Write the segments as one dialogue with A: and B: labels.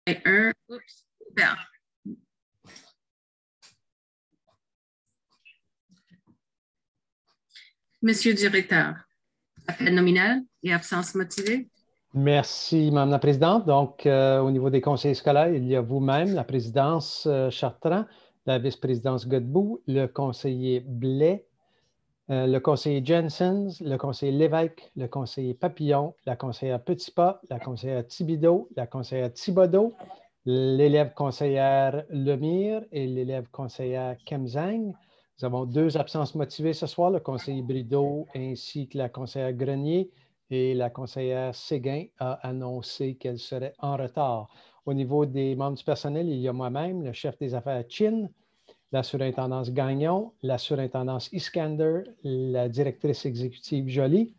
A: 1. Oups. Bien. Monsieur le directeur, appel nominal et absence motivée.
B: Merci, Mme la Présidente. Donc, au niveau des conseillers scolaires, il y a vous-même, la présidence Chartrand, la vice-présidence Godbout, le conseiller Blais, le conseiller Jensens, le conseiller Lévesque, le conseiller Papillon, la conseillère Petitpas, la conseillère Thibodeau, la conseillère Thibodeau, l'élève conseillère Lemire et l'élève conseillère Kemzang. Nous avons 2 absences motivées ce soir, le conseiller Brideau ainsi que la conseillère Grenier, et la conseillère Séguin a annoncé qu'elle serait en retard. Au niveau des membres du personnel, il y a moi-même, le chef des affaires Chin, la surintendance Gagnon, la surintendance Iskander, la directrice exécutive Joly,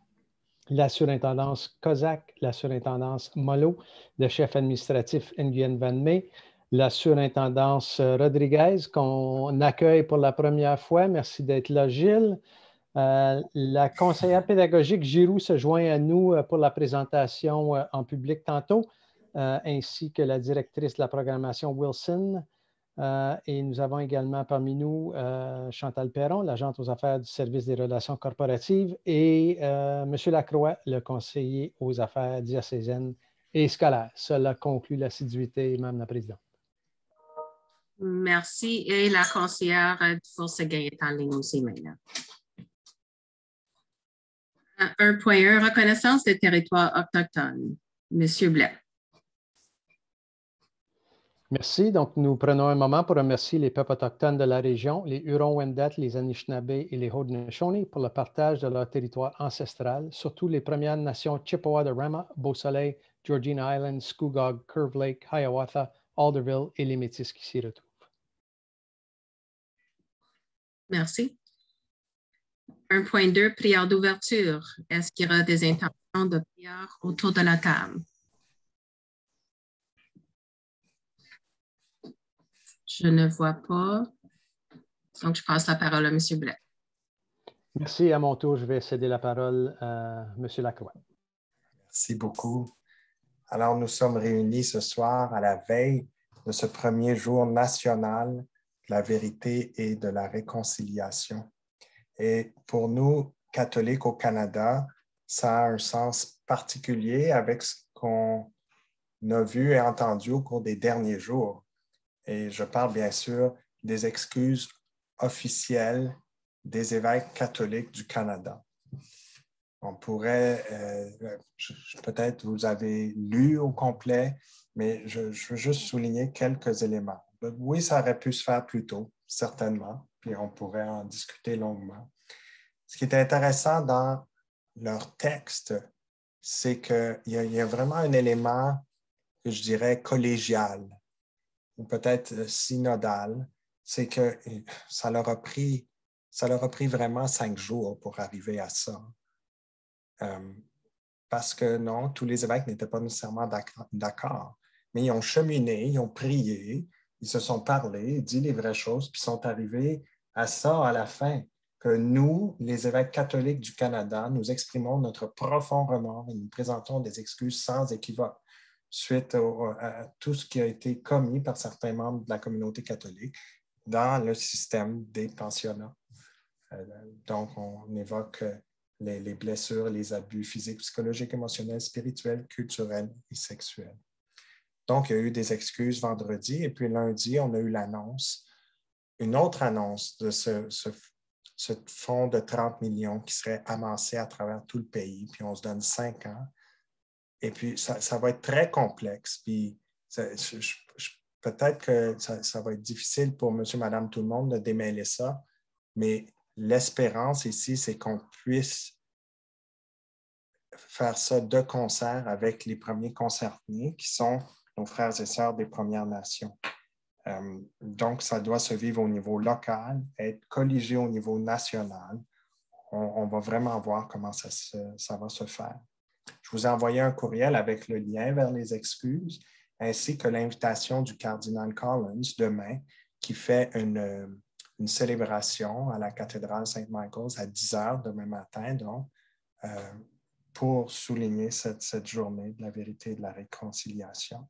B: la surintendance Kozak, la surintendance Molo, le chef administratif Nguyen Van May, la surintendance Rodriguez, qu'on accueille pour la première fois. Merci d'être là, Gilles. La conseillère pédagogique Giroux se joint à nous pour la présentation en public tantôt, ainsi que la directrice de la programmation Wilson. Et nous avons également parmi nous Chantal Perron, l'agente aux affaires du service des relations corporatives, et M. Lacroix, le conseiller aux affaires diocésaines et scolaires. Cela conclut l'assiduité, Mme la Présidente.
A: Merci. Et la conseillère Dufour-Séguin est en ligne aussi maintenant. 1.1, reconnaissance des territoires autochtones. Monsieur Blais.
B: Merci. Donc, nous prenons un moment pour remercier les peuples autochtones de la région, les Hurons-Wendat, les Anishinaabe et les Haudenosaunee pour le partage de leur territoire ancestral, surtout les Premières Nations Chippewa de Rama, Beau-Soleil, Georgina Island, Scugog, Curve Lake, Hiawatha, Alderville et les Métis qui s'y retrouvent.
A: Merci. 1.2, prière d'ouverture. Est-ce qu'il y aura des intentions de prière autour de la table? Je ne vois pas. Donc, je passe la parole à M. Blais.
B: Merci. À mon tour, je vais céder la parole à M. Lacroix.
C: Merci beaucoup. Alors, nous sommes réunis ce soir à la veille de ce premier jour national de la vérité et de la réconciliation. Et pour nous, catholiques au Canada, ça a un sens particulier avec ce qu'on a vu et entendu au cours des derniers jours. Et je parle bien sûr des excuses officielles des évêques catholiques du Canada. On pourrait, peut-être vous avez lu au complet, mais je veux juste souligner quelques éléments. Oui, ça aurait pu se faire plus tôt, certainement, puis on pourrait en discuter longuement. Ce qui est intéressant dans leur texte, c'est qu'il y a vraiment un élément que je dirais collégial ou peut-être synodal, c'est que ça leur a pris vraiment 5 jours pour arriver à ça. Parce que non, tous les évêques n'étaient pas nécessairement d'accord, mais ils ont cheminé, ils ont prié, ils se sont parlé, dit les vraies choses, puis sont arrivés à ça à la fin, que nous, les évêques catholiques du Canada, nous exprimons notre profond remords et nous présentons des excuses sans équivoque suite à tout ce qui a été commis par certains membres de la communauté catholique dans le système des pensionnats. Donc, on évoque les blessures, les abus physiques, psychologiques, émotionnels, spirituels, culturels et sexuels. Donc, il y a eu des excuses vendredi et puis lundi, on a eu une autre annonce de ce fonds de 30 millions qui serait amassé à travers tout le pays, puis on se donne 5 ans. Et puis, ça va être très complexe. Puis, peut-être que ça va être difficile pour monsieur, madame, tout le monde de démêler ça, mais l'espérance ici, c'est qu'on puisse faire ça de concert avec les premiers concernés, qui sont nos frères et sœurs des Premières Nations. Donc, ça doit se vivre au niveau local, être colligé au niveau national. On va vraiment voir comment ça va se faire. Je vous ai envoyé un courriel avec le lien vers les excuses, ainsi que l'invitation du cardinal Collins demain, qui fait une célébration à la cathédrale Saint-Michael's à 10 heures demain matin, donc, pour souligner cette journée de la vérité et de la réconciliation.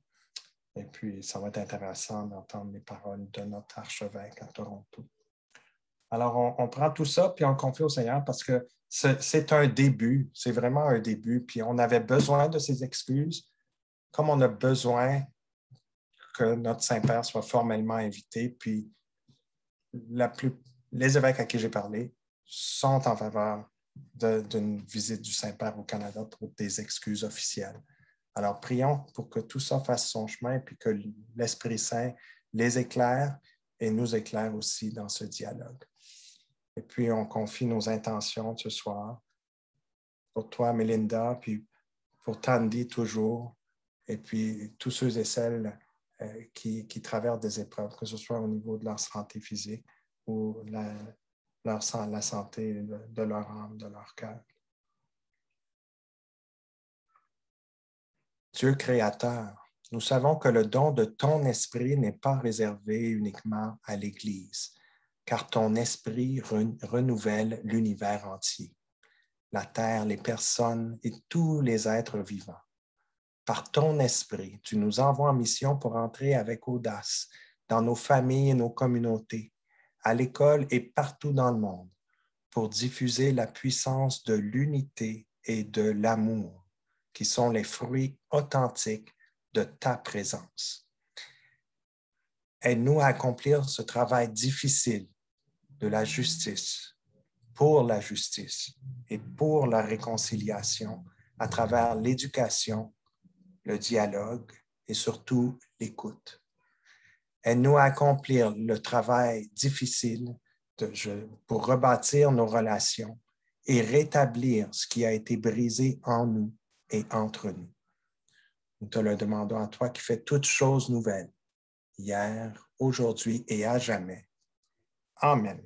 C: Et puis, ça va être intéressant d'entendre les paroles de notre archevêque à Toronto. Alors, on prend tout ça, puis on le confie au Seigneur parce que c'est un début, c'est vraiment un début, puis on avait besoin de ces excuses, comme on a besoin que notre Saint-Père soit formellement invité, puis les évêques à qui j'ai parlé sont en faveur d'une visite du Saint-Père au Canada pour des excuses officielles. Alors, prions pour que tout ça fasse son chemin, puis que l'Esprit Saint les éclaire et nous éclaire aussi dans ce dialogue. Et puis, on confie nos intentions ce soir pour toi, Melinda, puis pour Tandy toujours, et puis tous ceux et celles qui traversent des épreuves, que ce soit au niveau de leur santé physique ou la santé de leur âme, de leur cœur. Dieu créateur, nous savons que le don de ton esprit n'est pas réservé uniquement à l'Église, car ton esprit renouvelle l'univers entier, la terre, les personnes et tous les êtres vivants. Par ton esprit, tu nous envoies en mission pour entrer avec audace dans nos familles et nos communautés, à l'école et partout dans le monde, pour diffuser la puissance de l'unité et de l'amour, qui sont les fruits authentiques de ta présence. Aide-nous à accomplir ce travail difficile de la justice, pour la justice et pour la réconciliation à travers l'éducation, le dialogue et surtout l'écoute. Aide-nous à accomplir le travail difficile pour rebâtir nos relations et rétablir ce qui a été brisé en nous et entre nous. Nous te le demandons à toi qui fais toutes choses nouvelles, hier, aujourd'hui et à jamais. Amen.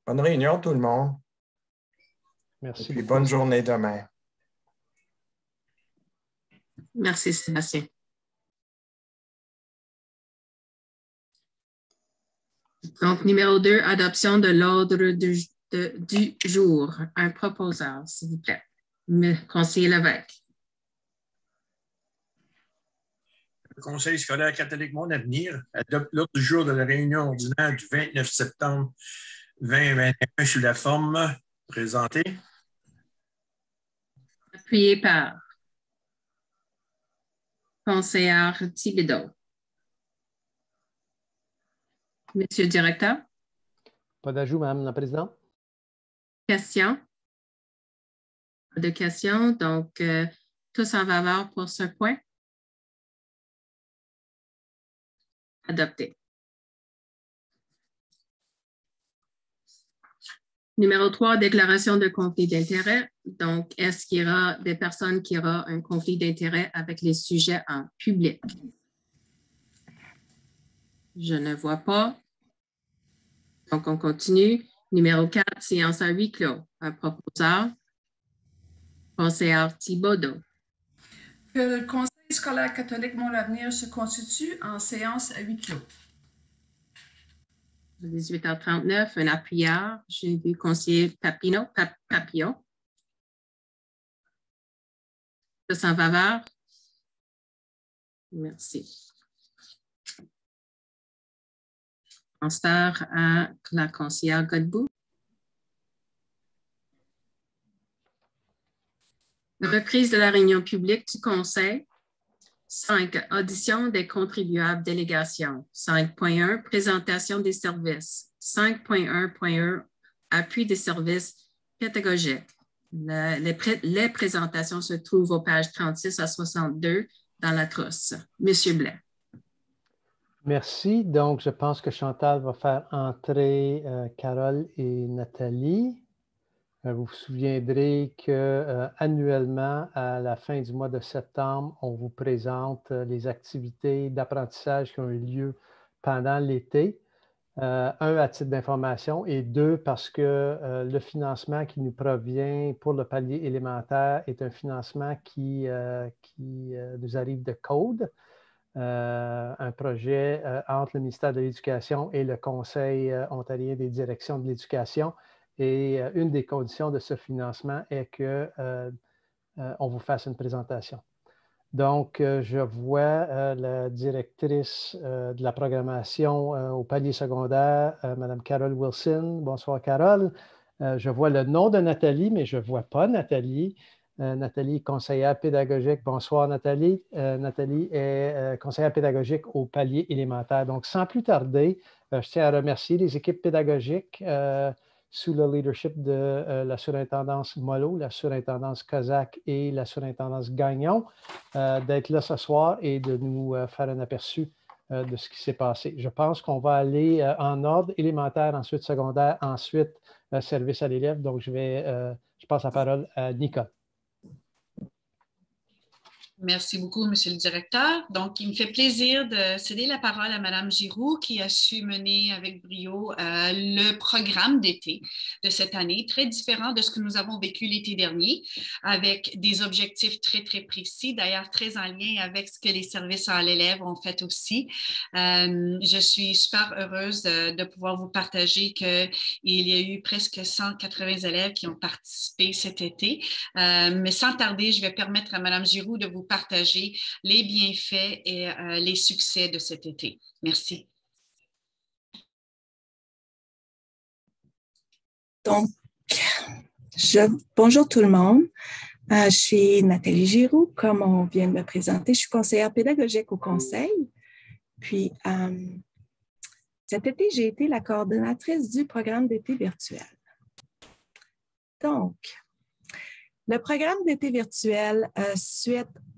C: Bonne réunion tout le monde.
B: Merci.
C: Et puis bonne journée demain.
A: Merci, Sébastien. Donc, numéro 2, adoption de l'ordre du jour. Un proposeur, s'il vous plaît. Conseiller Lévesque.
D: Le Conseil scolaire catholique Mon Avenir adopte l'ordre du jour de la réunion ordinaire du 29 septembre 2021 sous la forme présentée.
A: Appuyé par conseillère Thibodeau. Monsieur le directeur.
B: Pas d'ajout, Madame la Présidente.
A: Questions? Pas de questions. Donc, tous en faveur pour ce point? Adopté. Numéro 3, déclaration de conflit d'intérêt. Donc, est-ce qu'il y aura des personnes qui auront un conflit d'intérêt avec les sujets en public? Je ne vois pas. Donc, on continue. Numéro 4, séance à huis clos. Un proposeur, conseillère Thibodeau.
E: Que le Conseil scolaire catholique Mon Avenir se constitue en séance à huis clos.
A: 18h39, un appuyeur. J'ai vu conseiller Papillon. Tous en faveur? Merci. Transfert à la conseillère Godbout. Reprise de la réunion publique du Conseil. 5. Audition des contribuables délégations. 5.1. Présentation des services. 5.1.1. Appui des services pédagogiques. Les présentations se trouvent aux pages 36 à 62 dans la trousse. Monsieur Blais.
B: Merci. Donc, je pense que Chantal va faire entrer Carole et Nathalie. Vous vous souviendrez qu'annuellement, à la fin du mois de septembre, on vous présente les activités d'apprentissage qui ont eu lieu pendant l'été. Un, à titre d'information, et deux, parce que le financement qui nous provient pour le palier élémentaire est un financement qui nous arrive de Code, un projet entre le ministère de l'Éducation et le Conseil ontarien des directions de l'éducation. Et une des conditions de ce financement est qu'on vous fasse une présentation. Donc, je vois la directrice de la programmation au palier secondaire, Mme Carole Wilson. Bonsoir, Carole. Je vois le nom de Nathalie, mais je ne vois pas Nathalie. Nathalie, conseillère pédagogique. Bonsoir, Nathalie. Nathalie est conseillère pédagogique au palier élémentaire. Donc, sans plus tarder, je tiens à remercier les équipes pédagogiques sous le leadership de la surintendance Mollo, la surintendance Kozak et la surintendance Gagnon, d'être là ce soir et de nous faire un aperçu de ce qui s'est passé. Je pense qu'on va aller en ordre élémentaire, ensuite secondaire, ensuite service à l'élève. Donc, je passe la parole à Nicole.
F: Merci beaucoup, Monsieur le Directeur. Donc, il me fait plaisir de céder la parole à Mme Giroux qui a su mener avec brio le programme d'été de cette année, très différent de ce que nous avons vécu l'été dernier, avec des objectifs très, très précis, d'ailleurs très en lien avec ce que les services à l'élève ont fait aussi. Je suis super heureuse de pouvoir vous partager qu'il y a eu presque 180 élèves qui ont participé cet été. Mais sans tarder, je vais permettre à Mme Giroux de vous partager les bienfaits et les succès de cet été. Merci.
G: Donc, bonjour tout le monde. Je suis Nathalie Giroux, comme on vient de me présenter. Je suis conseillère pédagogique au Conseil. Puis, cet été, j'ai été la coordonnatrice du programme d'été virtuel. Donc, le programme d'été virtuel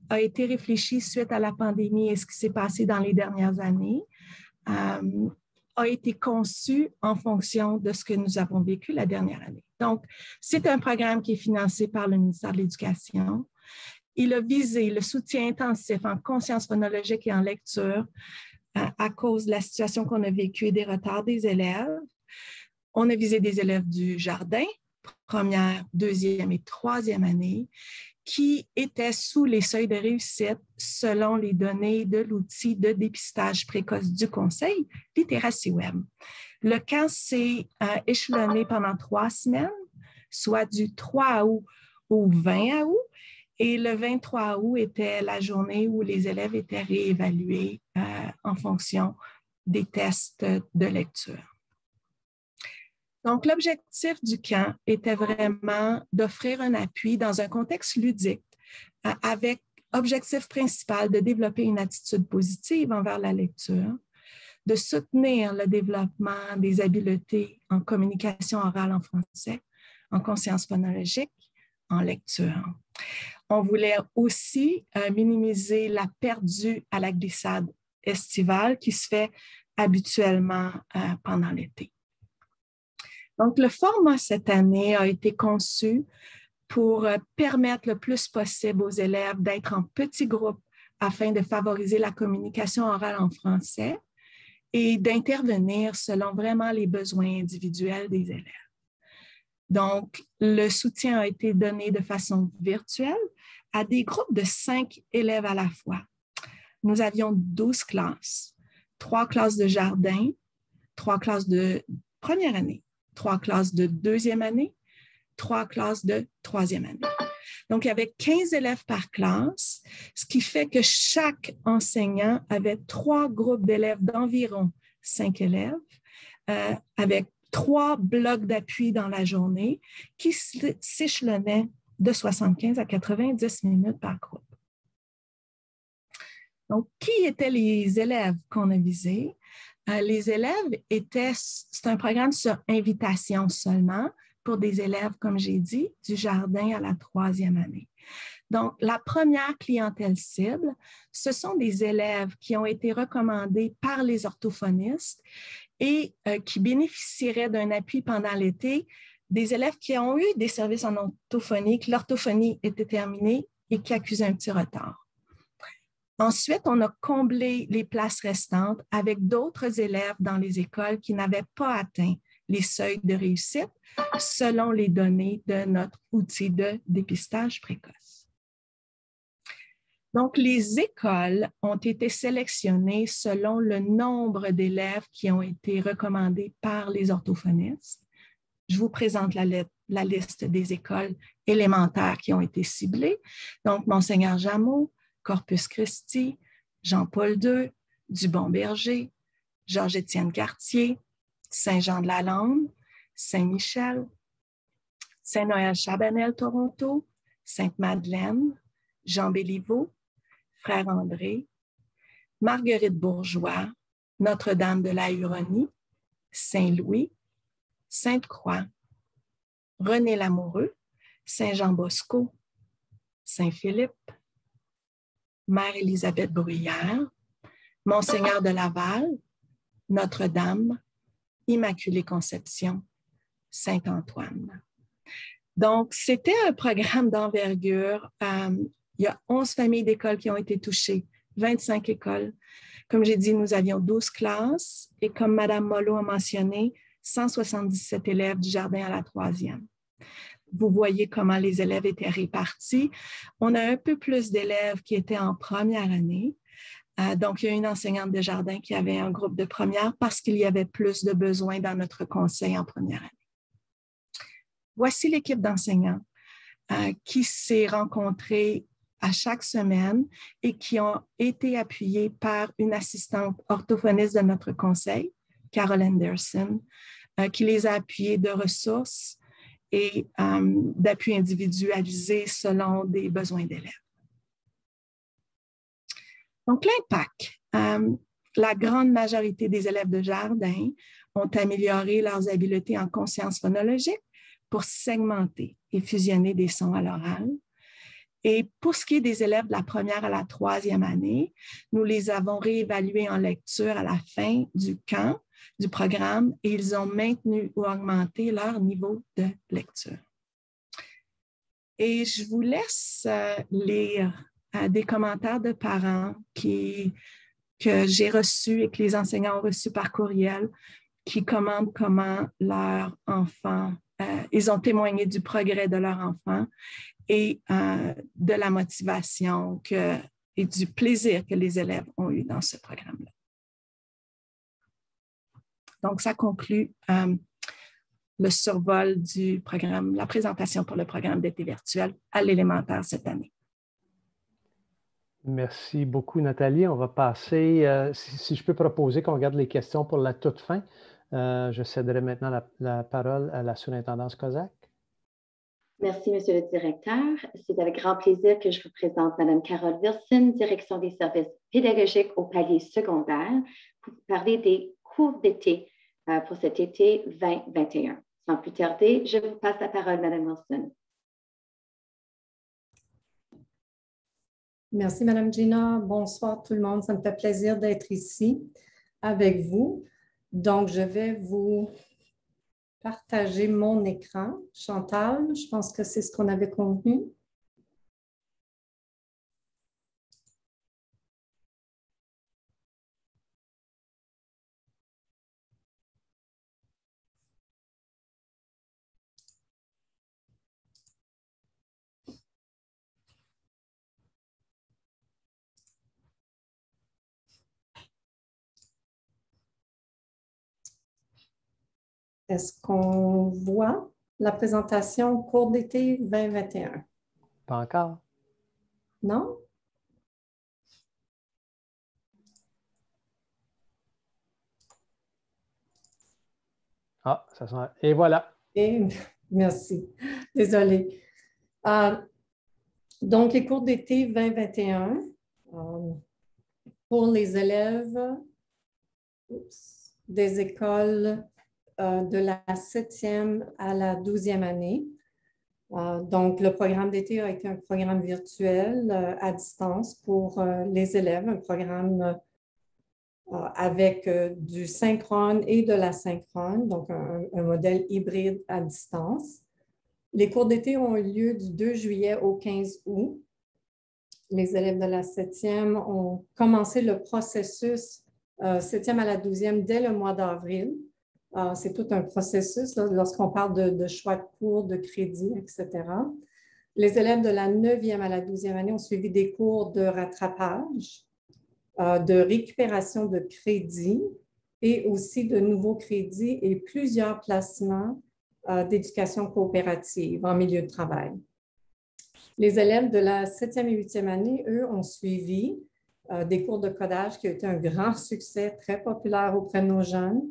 G: a été réfléchi suite à la pandémie et ce qui s'est passé dans les dernières années, a été conçu en fonction de ce que nous avons vécu la dernière année. Donc, c'est un programme qui est financé par le ministère de l'Éducation. Il a visé le soutien intensif en conscience phonologique et en lecture à cause de la situation qu'on a vécue et des retards des élèves. On a visé des élèves du jardin, première, deuxième et troisième année, qui étaient sous les seuils de réussite selon les données de l'outil de dépistage précoce du Conseil, Littératie Web. Le camp s'est échelonné pendant 3 semaines, soit du 3 août au 20 août, et le 23 août était la journée où les élèves étaient réévalués en fonction des tests de lecture. Donc, l'objectif du camp était vraiment d'offrir un appui dans un contexte ludique avec objectif principal de développer une attitude positive envers la lecture, de soutenir le développement des habiletés en communication orale en français, en conscience phonologique, en lecture. On voulait aussi minimiser la perte due à la glissade estivale qui se fait habituellement pendant l'été. Donc, le format cette année a été conçu pour permettre le plus possible aux élèves d'être en petits groupes afin de favoriser la communication orale en français et d'intervenir selon vraiment les besoins individuels des élèves. Donc, le soutien a été donné de façon virtuelle à des groupes de 5 élèves à la fois. Nous avions 12 classes, 3 classes de jardin, 3 classes de première année, 3 classes de deuxième année, 3 classes de troisième année. Donc, il y avait 15 élèves par classe, ce qui fait que chaque enseignant avait 3 groupes d'élèves d'environ 5 élèves, avec 3 blocs d'appui dans la journée qui s'échelonnaient de 75 à 90 minutes par groupe. Donc, qui étaient les élèves qu'on a visés? Les élèves c'est un programme sur invitation seulement pour des élèves, comme j'ai dit, du jardin à la troisième année. Donc, la première clientèle cible, ce sont des élèves qui ont été recommandés par les orthophonistes et qui bénéficieraient d'un appui pendant l'été, des élèves qui ont eu des services en orthophonie, que l'orthophonie était terminée et qui accusaient un petit retard. Ensuite, on a comblé les places restantes avec d'autres élèves dans les écoles qui n'avaient pas atteint les seuils de réussite selon les données de notre outil de dépistage précoce. Donc, les écoles ont été sélectionnées selon le nombre d'élèves qui ont été recommandés par les orthophonistes. Je vous présente la liste des écoles élémentaires qui ont été ciblées. Donc, Monseigneur Jameau, Corpus Christi, Jean-Paul II, du Bon-Berger, Georges-Étienne Cartier, Saint-Jean-de-la-Lande, Saint-Michel, Saint-Noël-Chabanel, Toronto, Sainte-Madeleine, Jean-Béliveau, Frère André, Marguerite Bourgeois, Notre-Dame de la Huronie, Saint-Louis, Sainte-Croix, René Lamoureux, Saint-Jean-Bosco, Saint-Philippe, Mère Élisabeth Bruyère, Monseigneur de Laval, Notre-Dame, Immaculée Conception, Saint-Antoine. Donc, c'était un programme d'envergure. Il y a 11 familles d'écoles qui ont été touchées, 25 écoles. Comme j'ai dit, nous avions 12 classes et comme Mme Mollo a mentionné, 177 élèves du jardin à la 3e. Vous voyez comment les élèves étaient répartis. On a un peu plus d'élèves qui étaient en première année. Donc, il y a une enseignante de jardin qui avait un groupe de première parce qu'il y avait plus de besoins dans notre conseil en première année. Voici l'équipe d'enseignants qui s'est rencontrée à chaque semaine et qui ont été appuyés par une assistante orthophoniste de notre conseil, Carol Anderson, qui les a appuyés de ressources et d'appui individualisé selon des besoins d'élèves. Donc, l'impact. La grande majorité des élèves de jardin ont amélioré leurs habiletés en conscience phonologique pour segmenter et fusionner des sons à l'oral. Et pour ce qui est des élèves de la première à la 3e année, nous les avons réévalués en lecture à la fin du camp, du programme, et ils ont maintenu ou augmenté leur niveau de lecture. Et je vous laisse lire des commentaires de parents que j'ai reçus et que les enseignants ont reçus par courriel, qui commentent comment leurs enfants, ils ont témoigné du progrès de leur enfant et de la motivation et du plaisir que les élèves ont eu dans ce programme-là. Donc, ça conclut le survol du programme, la présentation pour le programme d'été virtuel à l'élémentaire cette année.
B: Merci beaucoup, Nathalie. On va passer, si je peux proposer qu'on regarde les questions pour la toute fin. Je céderai maintenant la parole à la surintendance Kozak.
H: Merci, Monsieur le Directeur. C'est avec grand plaisir que je vous présente Mme Carole Wilson, Direction des services pédagogiques au palier secondaire, pour vous parler des cours d'été pour cet été 2021. Sans plus tarder, je vous passe la parole, Mme Wilson.
I: Merci, Mme Gina. Bonsoir tout le monde. Ça me fait plaisir d'être ici avec vous. Donc, je vais vous partager mon écran. Chantal, je pense que c'est ce qu'on avait convenu. Est-ce qu'on voit la présentation cours d'été 2021?
B: Pas encore.
I: Non?
B: Ah, ça sent... Et voilà.
I: Et, merci. Désolée. Donc, les cours d'été 2021 pour les élèves des écoles de la 7e à la 12e année. Donc, le programme d'été a été un programme virtuel à distance pour les élèves, un programme avec du synchrone et de l'asynchrone, donc un modèle hybride à distance. Les cours d'été ont eu lieu du 2 juillet au 15 août. Les élèves de la 7e ont commencé le processus 7e à la 12e dès le mois d'avril. C'est tout un processus lorsqu'on parle de choix de cours, de crédits, etc. Les élèves de la 9e à la 12e année ont suivi des cours de rattrapage, de récupération de crédits et aussi de nouveaux crédits et plusieurs placements d'éducation coopérative en milieu de travail. Les élèves de la 7e et 8e année, eux, ont suivi des cours de codage qui ont été un grand succès, très populaire auprès de nos jeunes.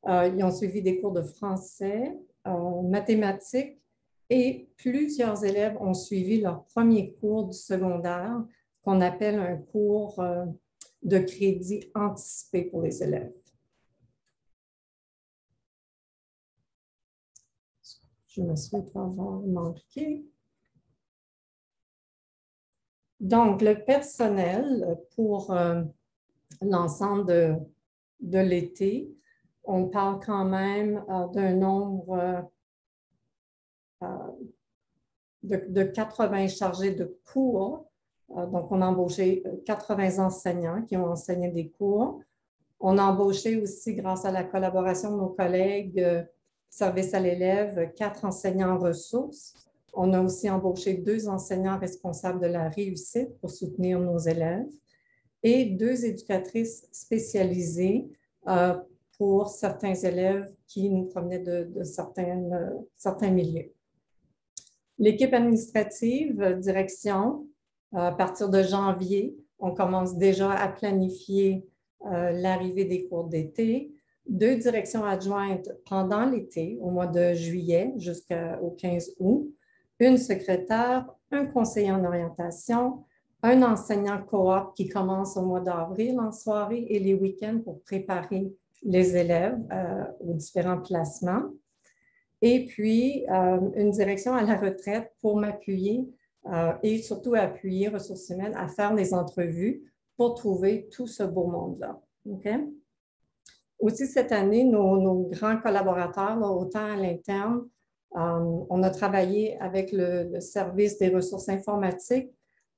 I: Ils ont suivi des cours de français, mathématiques, et plusieurs élèves ont suivi leur premier cours du secondaire, qu'on appelle un cours de crédit anticipé pour les élèves. Je me souhaite avoir manqué. Donc, le personnel pour l'ensemble de l'été, on parle quand même d'un nombre de 80 chargés de cours. Donc, on a embauché 80 enseignants qui ont enseigné des cours. On a embauché aussi, grâce à la collaboration de nos collègues service à l'élève, 4 enseignants en ressources. On a aussi embauché 2 enseignants responsables de la réussite pour soutenir nos élèves et 2 éducatrices spécialisées pour certains élèves qui nous provenaient de certains milieux. L'équipe administrative, direction, à partir de janvier, on commence déjà à planifier l'arrivée des cours d'été. 2 directions adjointes pendant l'été, au mois de juillet jusqu'au 15 août, une secrétaire, un conseiller en orientation, un enseignant coop qui commence au mois d'avril en soirée et les week-ends pour préparer les élèves aux différents placements. Et puis, une direction à la retraite pour m'appuyer et surtout appuyer ressources humaines à faire des entrevues pour trouver tout ce beau monde-là. Okay? Aussi, cette année, nos grands collaborateurs, là, autant à l'interne, on a travaillé avec le service des ressources informatiques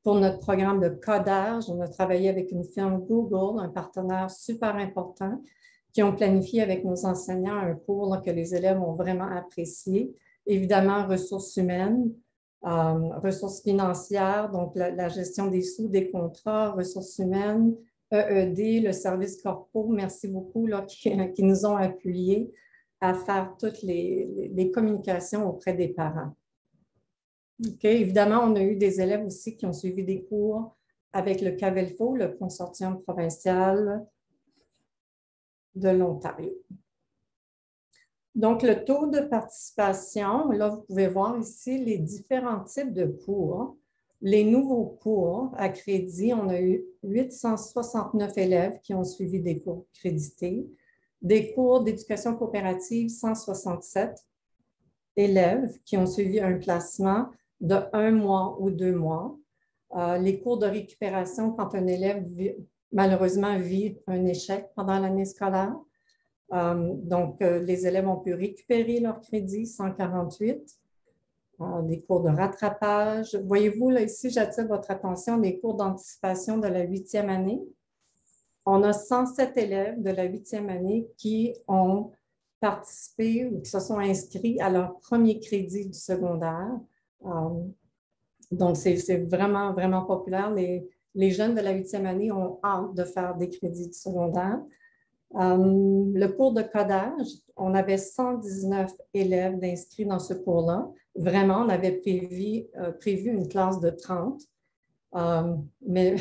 I: pour notre programme de codage. On a travaillé avec une firme Google, un partenaire super important, qui ont planifié avec nos enseignants un cours là, que les élèves ont vraiment apprécié. Évidemment, ressources humaines, ressources financières, donc la gestion des sous, des contrats, ressources humaines, EED, le service corpo, merci beaucoup, là, qui nous ont appuyés à faire toutes les communications auprès des parents. Okay. Évidemment, on a eu des élèves aussi qui ont suivi des cours avec le CAVELFO, le consortium provincial de l'Ontario. Donc, le taux de participation, là, vous pouvez voir ici les différents types de cours. Les nouveaux cours à crédit, on a eu 869 élèves qui ont suivi des cours crédités. Des cours d'éducation coopérative, 167 élèves qui ont suivi un placement de 1 mois ou 2 mois. Les cours de récupération, quand un élève malheureusement vit un échec pendant l'année scolaire. Donc, les élèves ont pu récupérer leur crédit, 148. Des cours de rattrapage. Voyez-vous, là, ici, j'attire votre attention, les cours d'anticipation de la 8e année. On a 107 élèves de la 8e année qui ont participé ou qui se sont inscrits à leur premier crédit du secondaire. Donc, c'est vraiment, vraiment populaire. Les jeunes de la 8e année ont hâte de faire des crédits du secondaire. Le cours de codage, on avait 119 élèves d'inscrits dans ce cours-là. Vraiment, on avait prévu une classe de 30, mais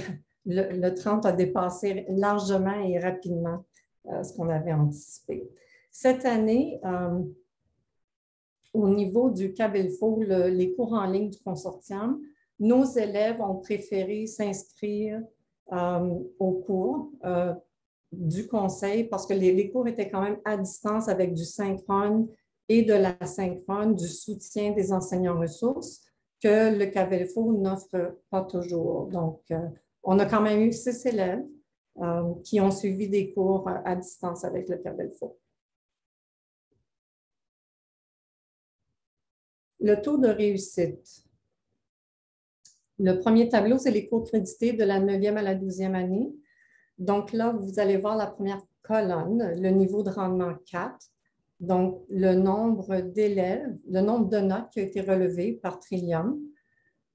I: le 30 a dépassé largement et rapidement ce qu'on avait anticipé. Cette année, au niveau du CAVELFO, les cours en ligne du consortium, nos élèves ont préféré s'inscrire au cours du conseil parce que les cours étaient quand même à distance avec du synchrone et de l'asynchrone, du soutien des enseignants ressources que le CAVELFO n'offre pas toujours. Donc, on a quand même eu 6 élèves qui ont suivi des cours à distance avec le CAVELFO. Le taux de réussite. Le premier tableau, c'est les cours crédités de la 9e à la 12e année. Donc là, vous allez voir la première colonne, le niveau de rendement 4. Donc, le nombre d'élèves, le nombre de notes qui a été relevé par Trillium.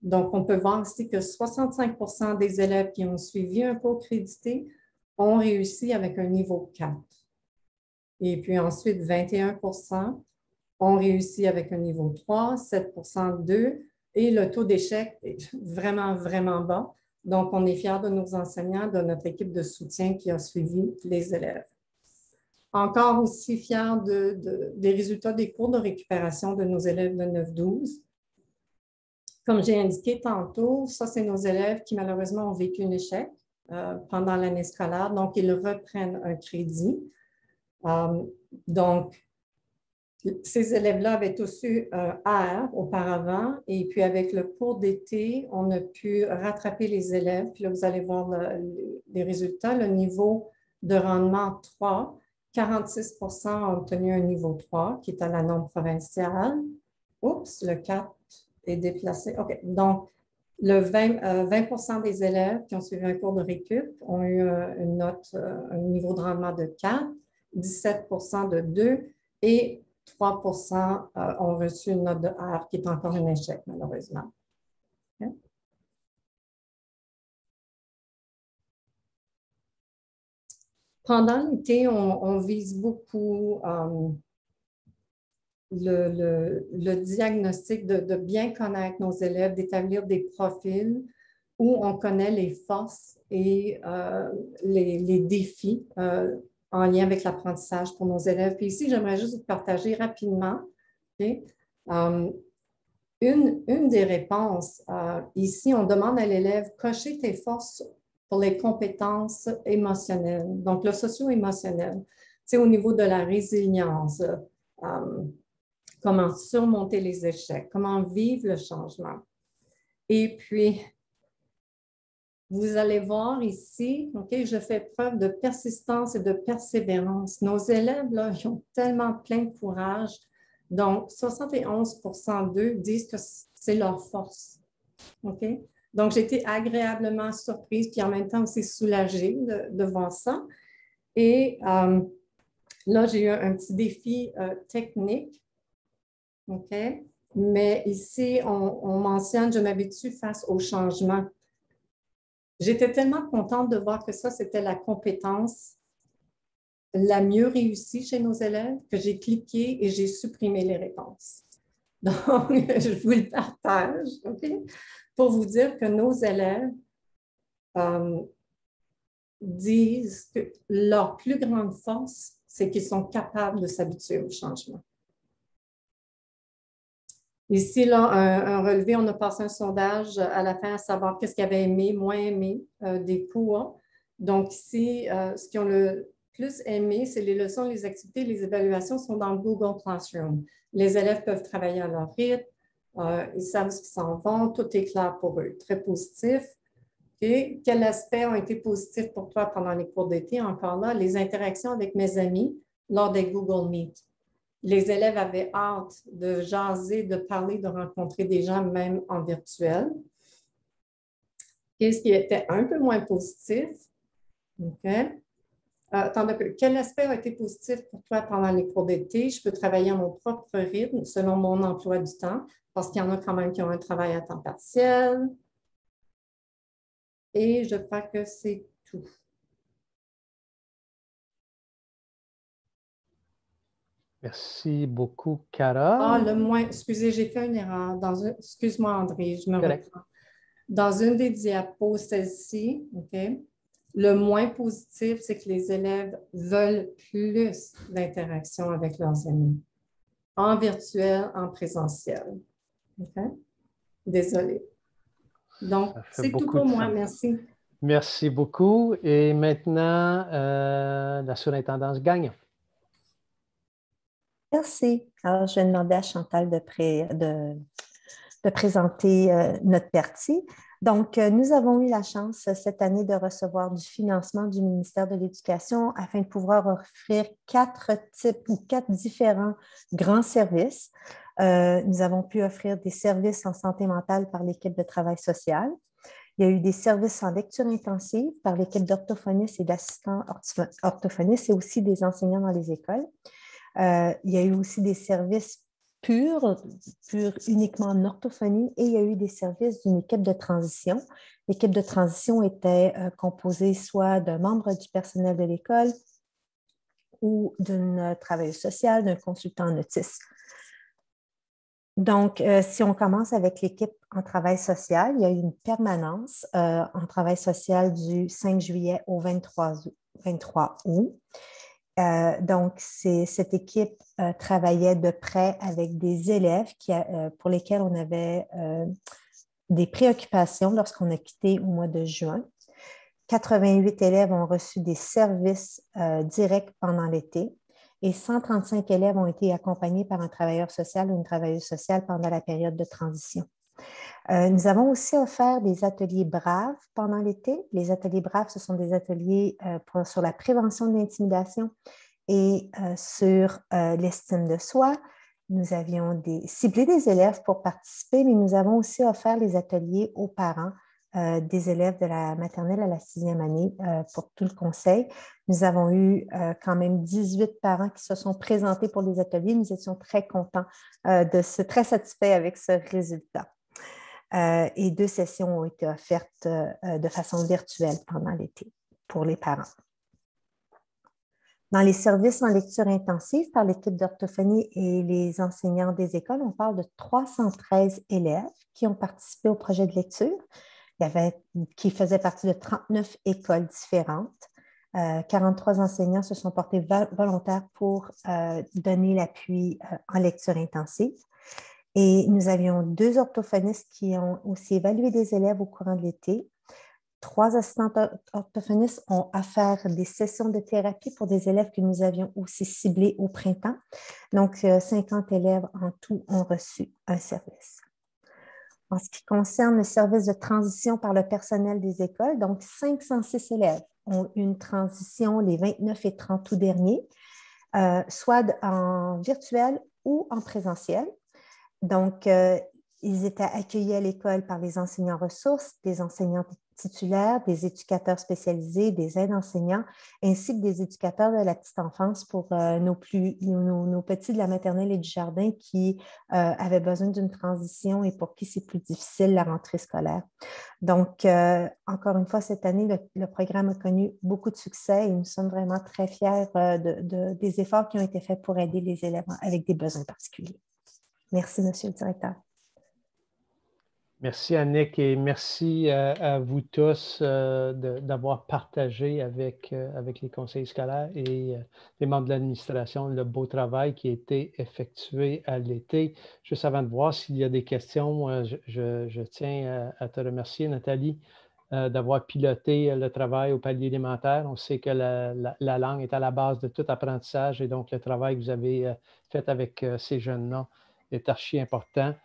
I: Donc, on peut voir ici que 65% des élèves qui ont suivi un cours crédité ont réussi avec un niveau 4. Et puis ensuite, 21% ont réussi avec un niveau 3, 7% 2 et le taux d'échec est vraiment, vraiment bas. Donc, on est fiers de nos enseignants, de notre équipe de soutien qui a suivi les élèves. Encore aussi fiers des résultats des cours de récupération de nos élèves de 9-12. Comme j'ai indiqué tantôt, ça, c'est nos élèves qui malheureusement ont vécu un échec pendant l'année scolaire, donc ils reprennent un crédit. Donc, ces élèves-là avaient tous eu un R auparavant, et puis avec le cours d'été, on a pu rattraper les élèves. Puis là, vous allez voir les résultats. Le niveau de rendement 3, 46 ont obtenu un niveau 3, qui est à la norme provinciale. Oups, le 4 est déplacé. OK, donc le 20 des élèves qui ont suivi un cours de récup ont eu une note, un niveau de rendement de 4, 17 de 2 et 3 ont reçu une note de R qui est encore un échec, malheureusement. Okay. Pendant l'été, on vise beaucoup le diagnostic, de bien connaître nos élèves, d'établir des profils où on connaît les forces et les défis en lien avec l'apprentissage pour nos élèves. Puis ici, j'aimerais juste vous partager rapidement. Okay? Une des réponses, ici, on demande à l'élève, cocher tes forces pour les compétences émotionnelles. Donc, le socio-émotionnel, c'est au niveau de la résilience, comment surmonter les échecs, comment vivre le changement. Et puis, vous allez voir ici, okay, je fais preuve de persistance et de persévérance. Nos élèves, là, ils ont tellement plein de courage. Donc, 71 d'eux disent que c'est leur force. Okay? Donc, j'ai été agréablement surprise, puis en même temps aussi soulagée de voir ça. Et là, j'ai eu un petit défi technique. OK? Mais ici, on mentionne, je m'habitue face au changement. J'étais tellement contente de voir que ça, c'était la compétence la mieux réussie chez nos élèves que j'ai cliqué et j'ai supprimé les réponses. Donc, je vous le partage, OK? Pour vous dire que nos élèves disent que leur plus grande force, c'est qu'ils sont capables de s'habituer au changement. Ici, là, un relevé, on a passé un sondage à la fin à savoir qu'est-ce qu'ils avaient aimé, moins aimé des cours. Donc ici, ce qu'ils ont le plus aimé, c'est les leçons, les activités, les évaluations sont dans Google Classroom. Les élèves peuvent travailler à leur rythme, ils savent ce qu'ils s'en vont, tout est clair pour eux. Très positif. Okay. Quels aspects ont été positifs pour toi pendant les cours d'été? Encore là, les interactions avec mes amis lors des Google Meet. Les élèves avaient hâte de jaser, de parler, de rencontrer des gens, même en virtuel. Et ce qui était un peu moins positif, okay. Attends un peu. Quel aspect a été positif pour toi pendant les cours d'été? Je peux travailler à mon propre rythme, selon mon emploi du temps, parce qu'il y en a quand même qui ont un travail à temps partiel. Et je crois que c'est tout.
B: Merci beaucoup, Cara.
I: Ah, le moins, excusez, j'ai fait une erreur. Excuse-moi, André, je me reprends. Dans une des diapos, celle-ci, OK, le moins positif, c'est que les élèves veulent plus d'interaction avec leurs amis, en virtuel, en présentiel. OK? Désolée. Donc, c'est tout pour moi. Merci.
B: Merci beaucoup. Et maintenant, la surintendance Gagnon.
J: Merci. Alors, je vais demander à Chantal de présenter notre partie. Donc, nous avons eu la chance cette année de recevoir du financement du ministère de l'Éducation afin de pouvoir offrir 4 différents grands services. Nous avons pu offrir des services en santé mentale par l'équipe de travail social. Il y a eu des services en lecture intensive par l'équipe d'orthophonistes et d'assistants orthophonistes et aussi des enseignants dans les écoles. Il y a eu aussi des services purs uniquement en orthophonie et il y a eu des services d'une équipe de transition. L'équipe de transition était composée soit d'un membre du personnel de l'école ou d'une travailleuse sociale, d'un consultant en autisme. Donc, si on commence avec l'équipe en travail social, il y a eu une permanence en travail social du 5 juillet au 23 août. Donc, cette équipe travaillait de près avec des élèves pour lesquels on avait des préoccupations lorsqu'on a quitté au mois de juin. 88 élèves ont reçu des services directs pendant l'été et 135 élèves ont été accompagnés par un travailleur social ou une travailleuse sociale pendant la période de transition. Nous avons aussi offert des ateliers braves pendant l'été. Les ateliers braves, ce sont des ateliers sur la prévention de l'intimidation et sur l'estime de soi. Nous avions ciblé des élèves pour participer, mais nous avons aussi offert les ateliers aux parents des élèves de la maternelle à la 6e année pour tout le conseil. Nous avons eu quand même 18 parents qui se sont présentés pour les ateliers. Nous étions très contents, très satisfaits avec ce résultat. Et 2 sessions ont été offertes de façon virtuelle pendant l'été pour les parents. Dans les services en lecture intensive par l'équipe d'orthophonie et les enseignants des écoles, on parle de 313 élèves qui ont participé au projet de lecture. Qui faisaient partie de 39 écoles différentes. 43 enseignants se sont portés volontaires pour donner l'appui en lecture intensive. Et nous avions 2 orthophonistes qui ont aussi évalué des élèves au courant de l'été. 3 assistants orthophonistes ont offert des sessions de thérapie pour des élèves que nous avions aussi ciblés au printemps. Donc, 50 élèves en tout ont reçu un service. En ce qui concerne le service de transition par le personnel des écoles, donc 506 élèves ont eu une transition les 29 et 30 août dernier, soit en virtuel ou en présentiel. Donc, ils étaient accueillis à l'école par les enseignants ressources, des enseignants titulaires, des éducateurs spécialisés, des aides enseignants, ainsi que des éducateurs de la petite enfance pour nos petits de la maternelle et du jardin qui avaient besoin d'une transition et pour qui c'est plus difficile la rentrée scolaire. Donc, encore une fois, cette année, le programme a connu beaucoup de succès et nous sommes vraiment très fiers des efforts qui ont été faits pour aider les élèves avec des besoins particuliers. Merci, Monsieur le directeur.
B: Merci, Annick, et merci à vous tous d'avoir partagé avec les conseils scolaires et les membres de l'administration le beau travail qui a été effectué à l'été. Juste avant de voir s'il y a des questions, je tiens à te remercier, Nathalie, d'avoir piloté le travail au palier élémentaire. On sait que la langue est à la base de tout apprentissage et donc le travail que vous avez fait avec ces jeunes-là est archi important.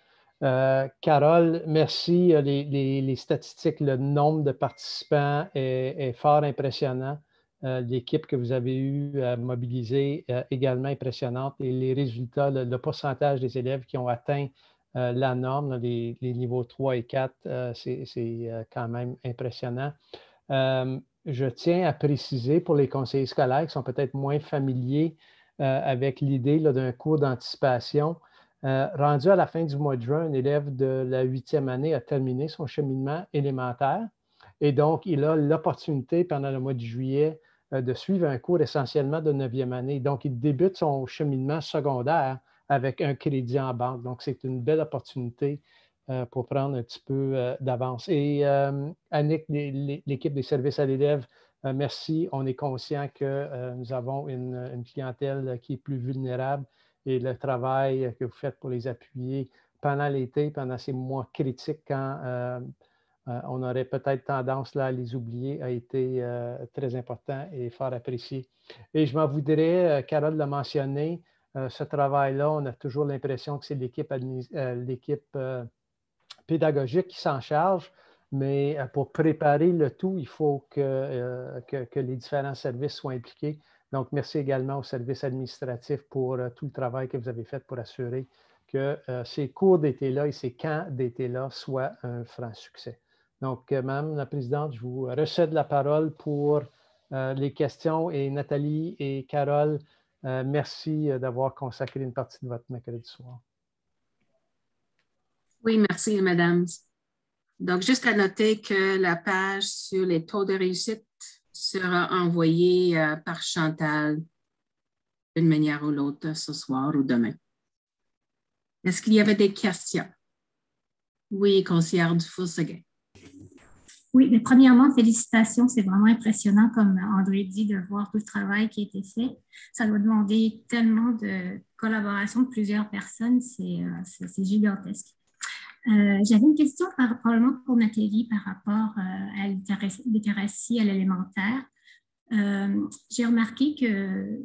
B: Carole, merci. Les statistiques, le nombre de participants est fort impressionnant. L'équipe que vous avez eue à mobiliser également impressionnante et les résultats, le pourcentage des élèves qui ont atteint la norme, les niveaux 3 et 4, c'est quand même impressionnant. Je tiens à préciser pour les conseillers scolaires qui sont peut-être moins familiers avec l'idée d'un cours d'anticipation. Rendu à la fin du mois de juin, un élève de la 8e année a terminé son cheminement élémentaire et donc il a l'opportunité pendant le mois de juillet de suivre un cours essentiellement de 9e année. Donc, il débute son cheminement secondaire avec un crédit en banque. Donc, c'est une belle opportunité pour prendre un petit peu d'avance. Et Annick, l'équipe des services à l'élève, merci. On est conscient que nous avons une clientèle qui est plus vulnérable. Et le travail que vous faites pour les appuyer pendant l'été, pendant ces mois critiques, quand on aurait peut-être tendance là, à les oublier, a été très important et fort apprécié. Et je m'en voudrais, Carole l'a mentionné, ce travail-là, on a toujours l'impression que c'est l'équipe pédagogique qui s'en charge, mais pour préparer le tout, il faut que les différents services soient impliqués. Donc, merci également au service administratif pour tout le travail que vous avez fait pour assurer que ces cours d'été-là et ces camps d'été-là soient un franc succès. Donc, Madame la Présidente, je vous recède la parole pour les questions. Et Nathalie et Carole, merci d'avoir consacré une partie de votre mercredi soir.
A: Oui, merci, Madame. Donc, juste à noter que la page sur les taux de réussite sera envoyée par Chantal d'une manière ou l'autre ce soir ou demain. Est-ce qu'il y avait des questions? Oui, conseillère Dufour-Seguin.
K: Oui, mais premièrement, félicitations. C'est vraiment impressionnant, comme André dit, de voir tout le travail qui a été fait. Ça doit demander tellement de collaboration de plusieurs personnes. C'est gigantesque. J'avais une question probablement pour Nathalie par rapport à la littératie à l'élémentaire. J'ai remarqué que,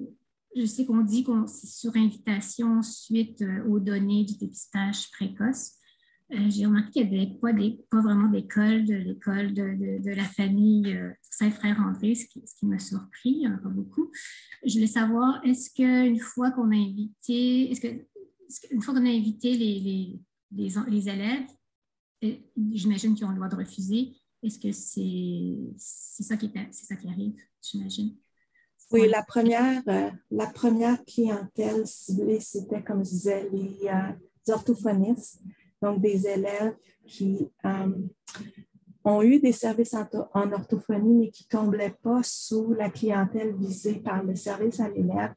K: je sais qu'on dit qu'on c'est sur invitation suite aux données du dépistage précoce. J'ai remarqué qu'il n'y avait pas vraiment d'école, de l'école de la famille Saint-Frère-André, ce qui m'a surpris, pas beaucoup. Je voulais savoir, est-ce qu'une fois qu'on a invité, les élèves, j'imagine qu'ils ont le droit de refuser, est-ce que c'est ça qui arrive, j'imagine?
G: Oui, la première clientèle ciblée, c'était, comme je disais, les orthophonistes, donc des élèves qui ont eu des services en orthophonie, mais qui ne comblaient pas sous la clientèle visée par le service à l'élève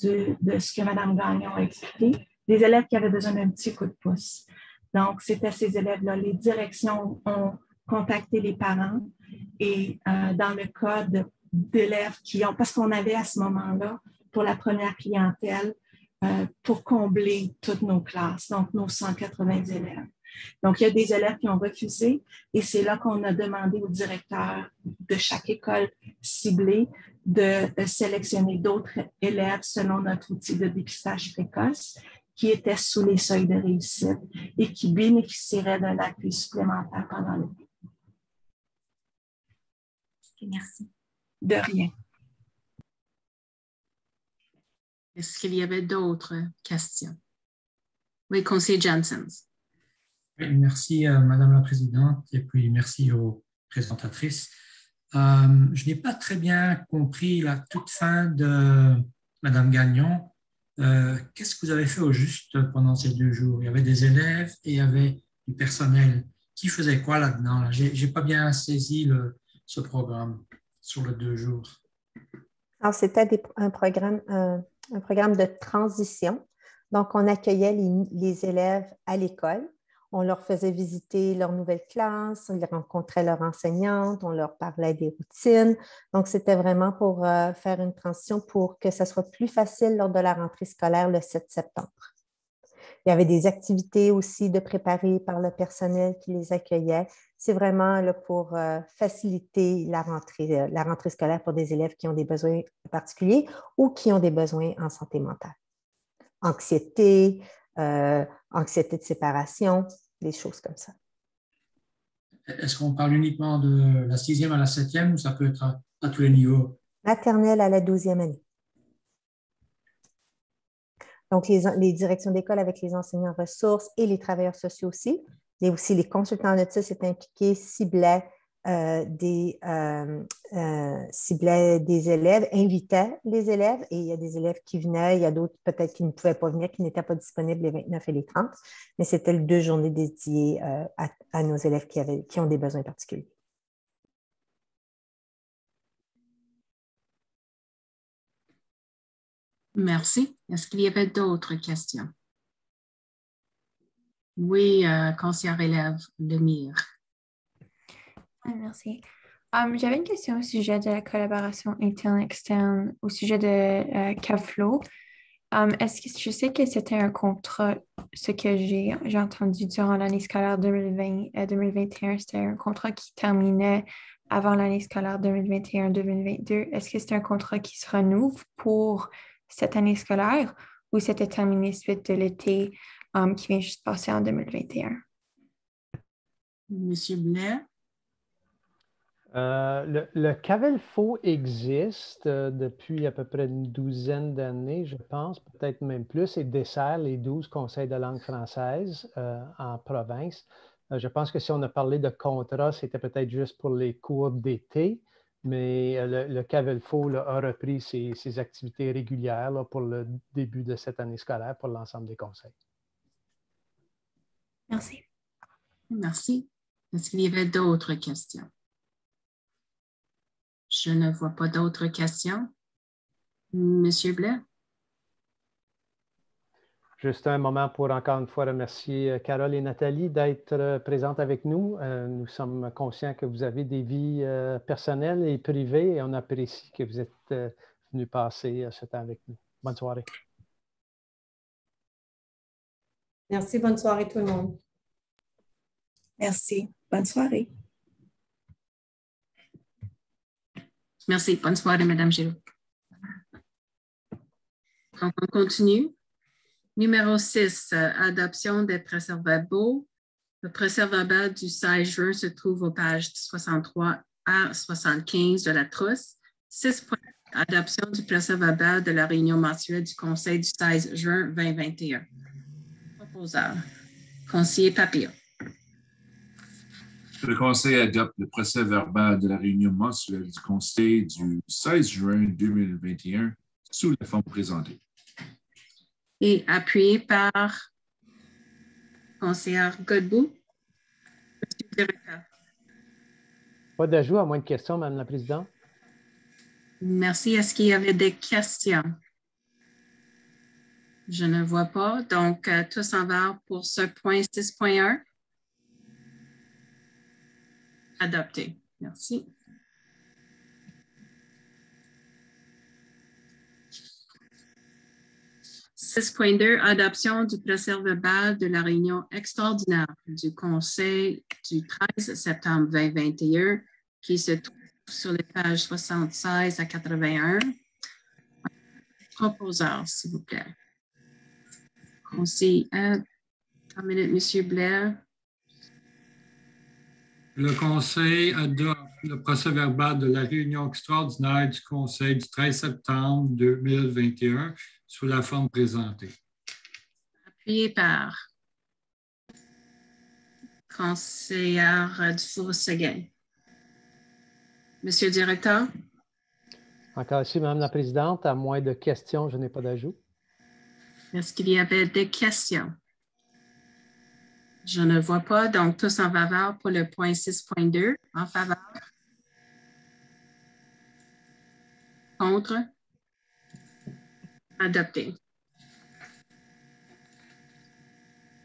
G: de ce que Mme Gagnon a expliqué, des élèves qui avaient besoin d'un petit coup de pouce. Donc, c'était ces élèves-là. Les directions ont contacté les parents et dans le cas d'élèves qui ont, parce qu'on avait à ce moment-là, pour la première clientèle, pour combler toutes nos classes, donc nos 180 élèves. Donc, il y a des élèves qui ont refusé et c'est là qu'on a demandé au directeur de chaque école ciblée de sélectionner d'autres élèves selon notre outil de dépistage précoce qui étaient sous les seuils de réussite et qui bénéficieraient d'un appui supplémentaire pendant l'été.
K: Merci.
G: De rien.
A: Est-ce qu'il y avait d'autres questions? Oui, conseiller Janssens.
L: Oui, merci, Madame la Présidente, et puis merci aux présentatrices. Je n'ai pas très bien compris la toute fin de Madame Gagnon. Qu'est-ce que vous avez fait au juste pendant ces 2 jours? Il y avait des élèves et il y avait du personnel. Qui faisait quoi là-dedans? Je n'ai pas bien saisi ce programme sur les 2 jours.
J: Alors, c'était un programme de transition. Donc, on accueillait les élèves à l'école. On leur faisait visiter leur nouvelle classe, ils rencontraient leur enseignante, on leur parlait des routines. Donc, c'était vraiment pour faire une transition pour que ça soit plus facile lors de la rentrée scolaire le 7 septembre. Il y avait des activités aussi de préparer par le personnel qui les accueillait. C'est vraiment là, pour faciliter la rentrée scolaire pour des élèves qui ont des besoins particuliers ou qui ont des besoins en santé mentale. Anxiété de séparation, des choses comme ça.
L: Est-ce qu'on parle uniquement de la 6e à la 7e ou ça peut être à tous les niveaux?
J: Maternelle à la 12e année. Donc, les directions d'école avec les enseignants ressources et les travailleurs sociaux aussi. Et aussi, les consultants en autisme étaient impliqués, ciblaient des élèves, invitaient les élèves et il y a des élèves qui venaient, il y a d'autres peut-être qui ne pouvaient pas venir, qui n'étaient pas disponibles les 29 et les 30, mais c'était 2 journées dédiées à nos élèves qui ont des besoins particuliers.
A: Merci. Est-ce qu'il y avait d'autres questions? Oui, conseillère élève Lemire.
M: Merci. J'avais une question au sujet de la collaboration interne-externe, au sujet de CAFLO. Est-ce que je sais que c'était un contrat, ce que j'ai entendu durant l'année scolaire 2020-2021, c'était un contrat qui terminait avant l'année scolaire 2021-2022. Est-ce que c'est un contrat qui se renouvelle pour cette année scolaire ou c'était terminé suite de l'été qui vient juste passer en 2021?
A: Monsieur Blais.
B: Le CAVELFO existe depuis à peu près une douzaine d'années, je pense, peut-être même plus, et dessert les 12 conseils de langue française en province. Je pense que si on a parlé de contrat, c'était peut-être juste pour les cours d'été, mais le CAVELFO a repris ses activités régulières là, pour le début de cette année scolaire pour l'ensemble des conseils.
M: Merci.
A: Merci. Est-ce qu'il y avait d'autres questions? Je ne vois pas d'autres questions. Monsieur Blais?
B: Juste un moment pour encore une fois remercier Carole et Nathalie d'être présentes avec nous. Nous sommes conscients que vous avez des vies personnelles et privées et on apprécie que vous êtes venus passer ce temps avec nous. Bonne soirée.
I: Merci, bonne soirée tout le monde.
G: Merci. Bonne soirée.
A: Merci. Bonne soirée, Mme Giroux. Donc, on continue. Numéro 6, adoption des procès-verbaux. Le procès-verbal du 16 juin se trouve aux pages 63 à 75 de la trousse. 6. Adoption du procès-verbal de la réunion mensuelle du Conseil du 16 juin 2021. Proposeur. Conseiller Papillon.
N: Le Conseil adopte le procès-verbal de la réunion mensuelle du Conseil du 16 juin 2021 sous la forme présentée.
A: Et appuyé par conseillère Godbout. Monsieur le directeur.
B: Pas d'ajout, à moins de questions, Mme la Présidente.
A: Merci. Est-ce qu'il y avait des questions? Je ne vois pas. Donc, tous en vert pour ce point 6.1. Adopté. Merci. « 6.2. Adoption du procès-verbal de la réunion extraordinaire du Conseil du 13 septembre 2021 qui se trouve sur les pages 76 à 81. Proposeur, s'il vous plaît. Conseil, 3 minutes, M. Blair.
L: Le Conseil adopte le procès-verbal de la réunion extraordinaire du Conseil du 13 septembre 2021 sous la forme présentée.
A: Appuyé par conseillère Dufour-Seguin. Monsieur le directeur.
B: Encore ici, Mme la Présidente, à moins de questions, je n'ai pas d'ajout.
A: Est-ce qu'il y avait des questions? Je ne vois pas, donc tous en faveur pour le point 6.2. En faveur? Contre? Adopté.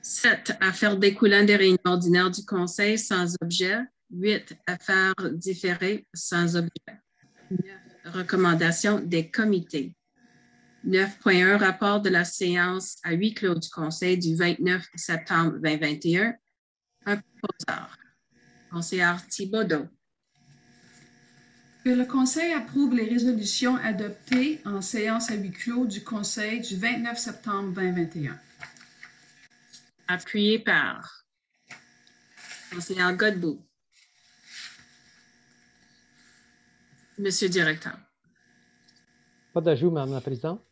A: 7. Affaires découlant des réunions ordinaires du Conseil sans objet. 8. Affaires différées sans objet. 9. Recommandations des comités. 9.1. Rapport de la séance à huis clos du Conseil du 29 septembre 2021. Un proposeur. Conseillère Thibodeau.
E: Que le Conseil approuve les résolutions adoptées en séance à huis clos du Conseil du 29 septembre 2021.
A: Appuyé par conseillère Godbout. Monsieur le directeur.
B: Pas d'ajout, Mme la Présidente.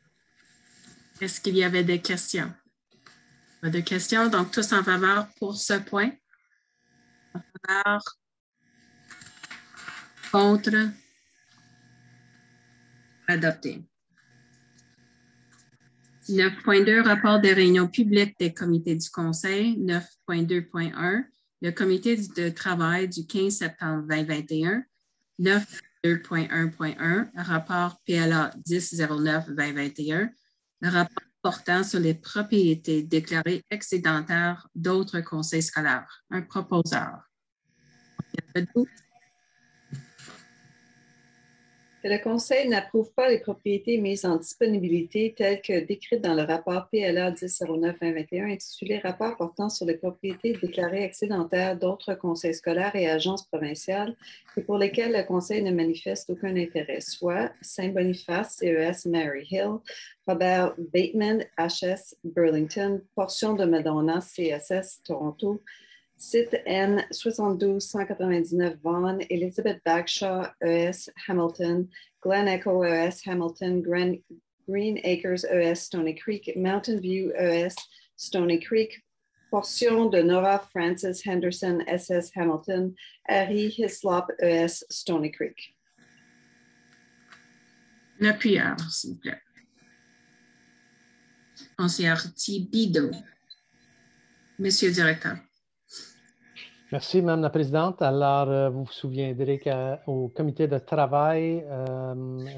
A: Est-ce qu'il y avait des questions? Pas de questions, donc tous en faveur pour ce point. En faveur. Contre. Adopté. 9.2, rapport des réunions publiques des comités du Conseil. 9.2.1, le comité de travail du 15 septembre 2021. 9.2.1.1, rapport PLA 1009-2021. Le rapport portant sur les propriétés déclarées excédentaires d'autres conseils scolaires. Un proposeur.
O: Que le Conseil n'approuve pas les propriétés mises en disponibilité telles que décrites dans le rapport PLA 1009-2021 intitulé « Rapport portant sur les propriétés déclarées excédentaires d'autres conseils scolaires et agences provinciales et pour lesquelles le Conseil ne manifeste aucun intérêt, soit Saint-Boniface, CES Mary Hill, Robert Bateman, HS Burlington, portion de Madonna, CSS Toronto, Site N 72-199 Vaughan, Elizabeth Bagshaw, ES Hamilton, Glen Echo, ES Hamilton, Green Acres, ES Stony Creek, Mountain View, ES Stony Creek, portion de Nora Francis Henderson, SS Hamilton, Harry Hislop, ES Stony Creek.
A: L'appuyeur, s'il vous plaît. Conseillère Thibodeau. Monsieur le directeur.
B: Merci, Mme la Présidente. Alors, vous vous souviendrez qu'au comité de travail,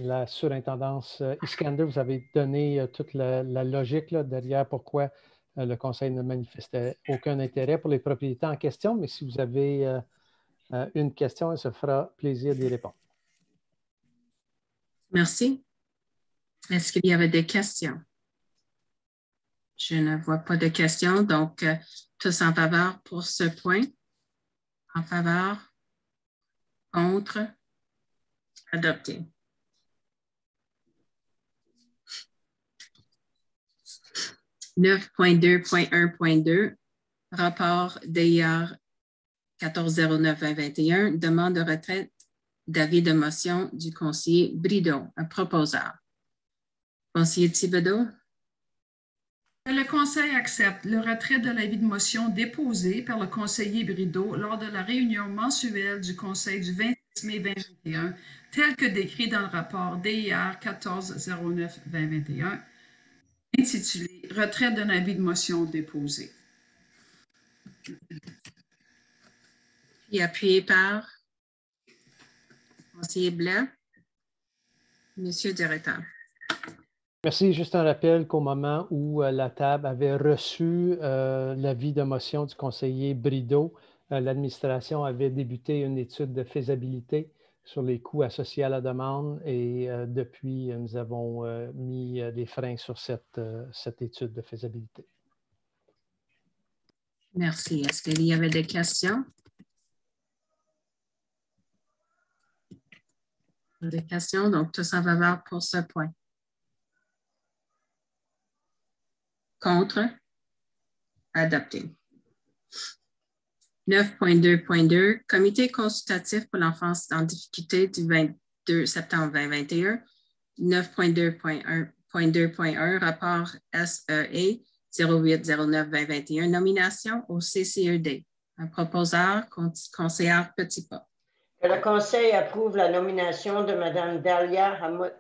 B: la surintendance Iskander, vous avez donné toute la logique là, derrière pourquoi le Conseil ne manifestait aucun intérêt pour les propriétés en question. Mais si vous avez une question, il se fera plaisir d'y répondre.
A: Merci. Est-ce qu'il y avait des questions? Je ne vois pas de questions, donc tous en faveur pour ce point. En faveur, contre, adopté. « 9.2.1.2, rapport DIR 1409-2021, demande de retraite d'avis de motion du conseiller Brideau, un proposeur. Conseiller Thibodeau.
E: Le Conseil accepte le retrait de l'avis de motion déposé par le conseiller Brideau lors de la réunion mensuelle du Conseil du 26 mai 2021, tel que décrit dans le rapport DIR 1409-2021, intitulé « Retrait d'un avis de motion déposé ».
A: Et appuyé par conseiller Blais. Monsieur le directeur.
B: Merci. Juste un rappel qu'au moment où la table avait reçu l'avis de motion du conseiller Brideau, l'administration avait débuté une étude de faisabilité sur les coûts associés à la demande et depuis, nous avons mis des freins sur cette étude de faisabilité.
A: Merci. Est-ce qu'il y avait des questions? Des questions, donc tous en faveur pour ce point. Contre, adopté. 9.2.2, comité consultatif pour l'enfance en difficulté du 22 septembre 2021. 9.2.1.2.1, rapport SEA 0809-2021, nomination au CCED. Un proposeur, conseillère Petitpas.
P: Que le Conseil approuve la nomination de Mme Dalia Hamout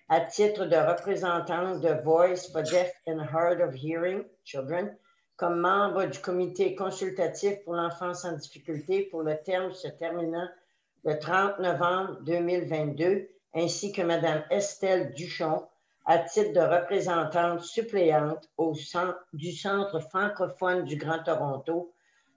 P: à titre de représentante de Voice for Deaf and Hard of Hearing Children comme membre du comité consultatif pour l'enfance en difficulté pour le terme se terminant le 30 novembre 2022, ainsi que Mme Estelle Duchon à titre de représentante suppléante du Centre francophone du Grand Toronto,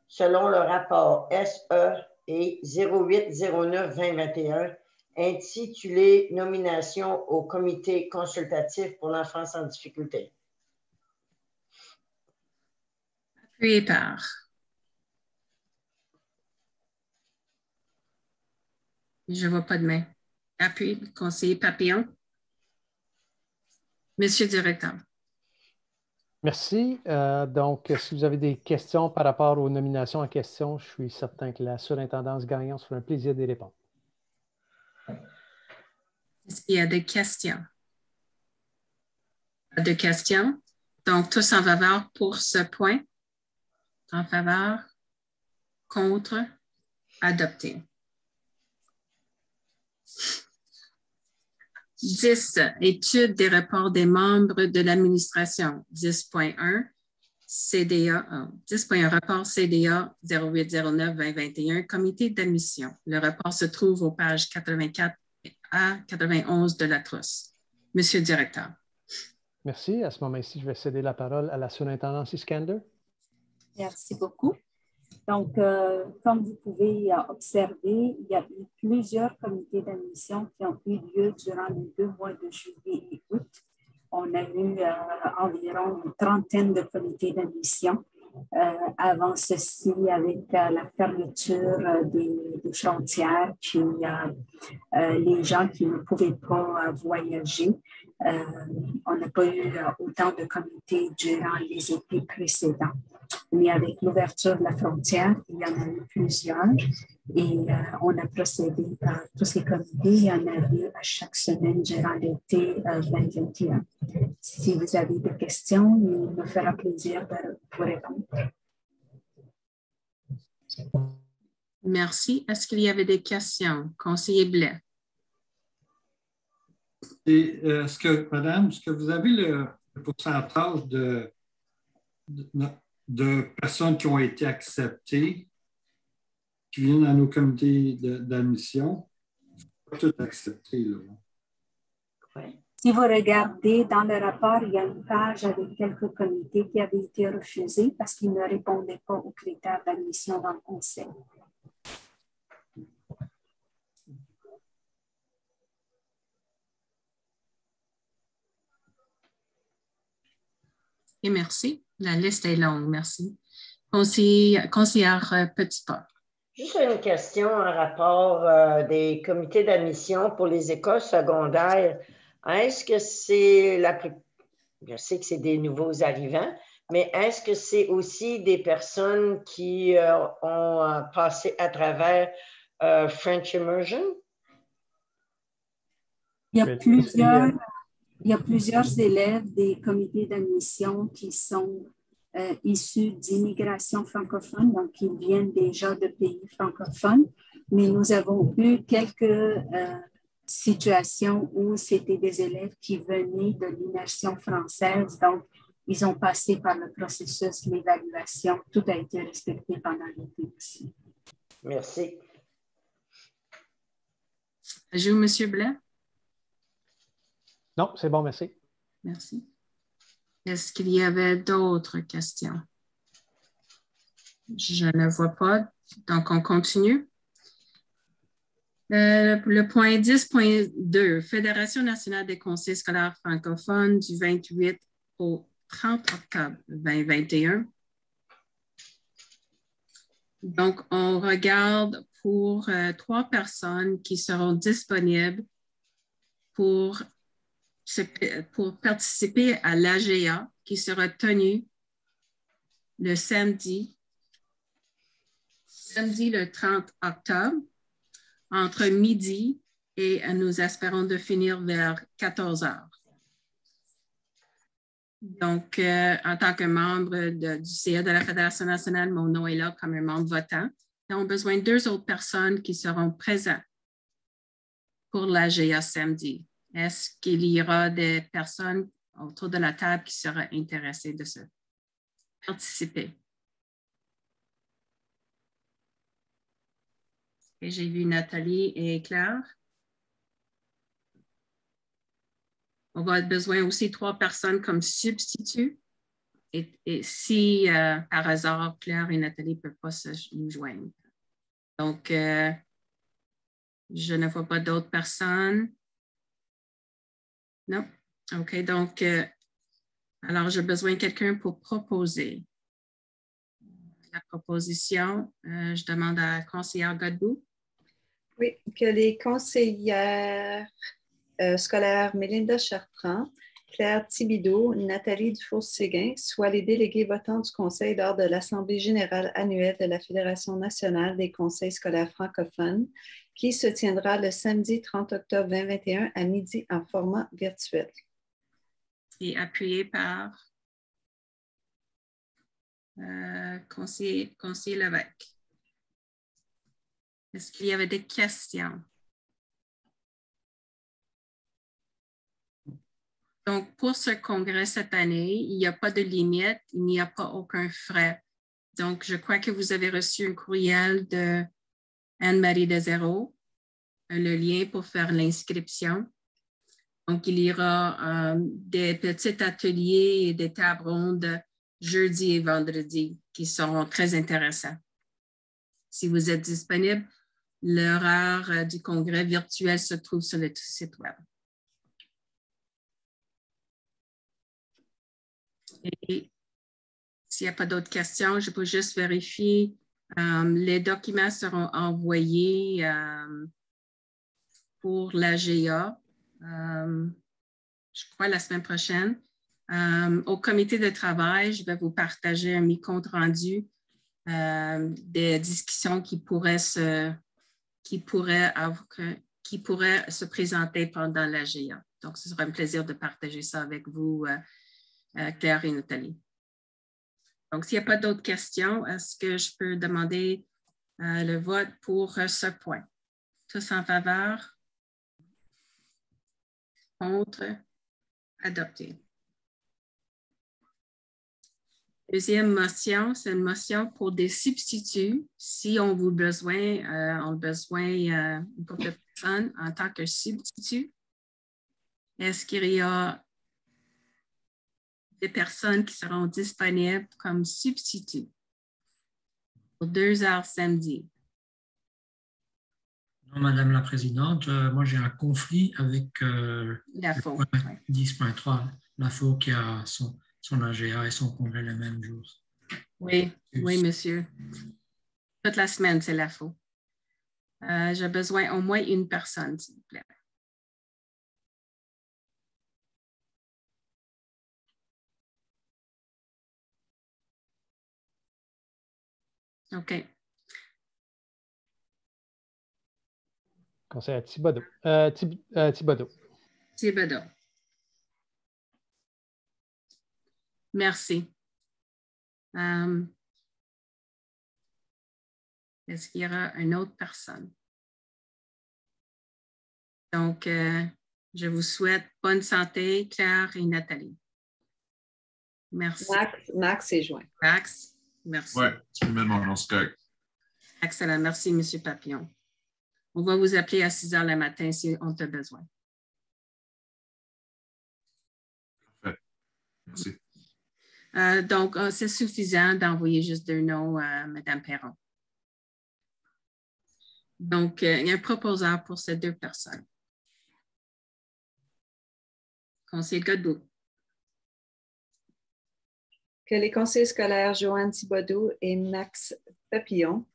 P: selon le rapport SE et 0809-2021, intitulé « Nomination au comité consultatif pour l'enfance en difficulté ».
A: Appuyé par. Je ne vois pas de main. Appui, conseiller Papillon. Monsieur le directeur.
B: Merci. Donc, si vous avez des questions par rapport aux nominations en question, je suis certain que la surintendance Gagnon se fera un plaisir d'y répondre.
A: Est-ce qu'il y a des questions? Pas de questions. Donc, tous en faveur pour ce point. En faveur, contre, adopté. 10. Étude des rapports des membres de l'administration. 10.1. CDA. 10.1. Rapport CDA 0809-2021, comité d'admission. Le rapport se trouve aux pages 84 à 91 de la trousse. Monsieur le directeur.
B: Merci. À ce moment-ci, je vais céder la parole à la surintendance Iskander.
Q: Merci beaucoup. Donc, comme vous pouvez observer, il y a eu plusieurs comités d'admission qui ont eu lieu durant les 2 mois de juillet et août. On a eu environ une trentaine de comités d'admission. Avant ceci, avec la fermeture des frontières, puis les gens qui ne pouvaient pas voyager, on n'a pas eu autant de comités durant les étés précédents. Mais avec l'ouverture de la frontière, il y en a eu plusieurs et on a procédé par tous les comités. Il y en avait à chaque semaine durant l'été 2021. Si vous avez des questions, il me fera plaisir de vous répondre.
A: Merci. Est-ce qu'il y avait des questions? Conseiller Blais.
R: Et Madame, est-ce que vous avez le pourcentage de personnes qui ont été acceptées qui viennent à nos comités d'admission. Pas tout accepté, là.
Q: Ouais. Si vous regardez dans le rapport, il y a une page avec quelques comités qui avaient été refusés parce qu'ils ne répondaient pas aux critères d'admission dans le conseil.
A: Et merci. La liste est longue, merci. Conseillère Petitpas.
P: Juste une question en rapport des comités d'admission pour les écoles secondaires. Est-ce que c'est je sais que c'est des nouveaux arrivants, mais est-ce que c'est aussi des personnes qui ont passé à travers French Immersion?
Q: Il y a plusieurs élèves des comités d'admission qui sont issus d'immigration francophone, donc ils viennent déjà de pays francophones, mais nous avons eu quelques situations où c'était des élèves qui venaient de l'immersion française, donc ils ont passé par le processus, l'évaluation, tout a été respecté pendant l'été aussi.
P: Merci.
A: Ajoute, M. Blais?
B: Non, c'est bon, merci.
A: Merci. Est-ce qu'il y avait d'autres questions? Je ne vois pas, donc on continue. Le point 10.2, Fédération nationale des conseils scolaires francophones du 28 au 30 octobre 2021. Donc, on regarde pour 3 personnes qui seront disponibles pour participer à l'AGA qui sera tenue le samedi le 30 octobre entre midi et nous espérons de finir vers 14 heures. Donc, en tant que membre du CA de la Fédération nationale, mon nom est là comme un membre votant. Nous avons besoin de 2 autres personnes qui seront présentes pour l'AGA samedi. Est-ce qu'il y aura des personnes autour de la table qui seraient intéressées de participer? Et j'ai vu Nathalie et Claire. On va avoir besoin aussi de 3 personnes comme substituts. Et si par hasard, Claire et Nathalie ne peuvent pas nous joindre. Donc, je ne vois pas d'autres personnes. Non? OK, donc, alors j'ai besoin de quelqu'un pour proposer. La proposition, je demande à la conseillère Godbout.
O: Oui, que les conseillères scolaires Mélinda Chartrand, Claire Thibideau, Nathalie Dufour-Séguin soient les délégués votants du Conseil lors de l'Assemblée générale annuelle de la Fédération nationale des conseils scolaires francophones qui se tiendra le samedi 30 octobre 2021 à midi en format virtuel.
A: Et appuyé par conseiller Lévesque. Est-ce qu'il y avait des questions? Donc, pour ce congrès cette année, il n'y a pas de limite, il n'y a pas aucun frais. Donc, je crois que vous avez reçu un courriel de Anne-Marie Desérault, le lien pour faire l'inscription. Donc, il y aura des petits ateliers et des tables rondes jeudi et vendredi qui seront très intéressants. Si vous êtes disponible, l'horaire du congrès virtuel se trouve sur le site web. Et s'il n'y a pas d'autres questions, je peux juste vérifier. Les documents seront envoyés pour l'AGA, je crois la semaine prochaine. Au comité de travail, je vais vous partager un compte rendu des discussions qui pourraient se présenter pendant l'AGA. Donc, ce sera un plaisir de partager ça avec vous, Claire et Nathalie. Donc, s'il n'y a pas d'autres questions, est-ce que je peux demander le vote pour ce point? Tous en faveur? Contre? Adopté. Deuxième motion, c'est une motion pour des substituts. Si on a besoin une couple de personnes en tant que substitut, est-ce qu'il y a des personnes qui seront disponibles comme substituts pour 2 heures samedi?
L: Non, Madame la Présidente, moi j'ai un conflit avec
A: l'AFO.
L: 10.3, l'AFO qui a son AGA et son congrès le même jour.
A: Oui, oui, monsieur. Toute la semaine, c'est l'AFO. J'ai besoin au moins une personne, s'il vous plaît. OK.
B: Conseiller Thibodeau. Thibodeau.
A: Thibodeau. Merci. Est-ce qu'il y aura une autre personne? Donc, je vous souhaite bonne santé, Claire et Nathalie. Merci.
O: Max est joint.
A: Max, merci.
N: Oui, tu peux mettre mon nom, c'est correct.
A: Excellent. Merci, M. Papillon. On va vous appeler à 6 heures le matin si on a besoin.
N: Parfait. Merci.
A: Donc, c'est suffisant d'envoyer juste 2 noms à Mme Perron. Donc, il y a un proposeur pour ces 2 personnes. Conseiller Godbout.
O: Que les conseillers scolaires Joanne Thibodeau et Max Papillon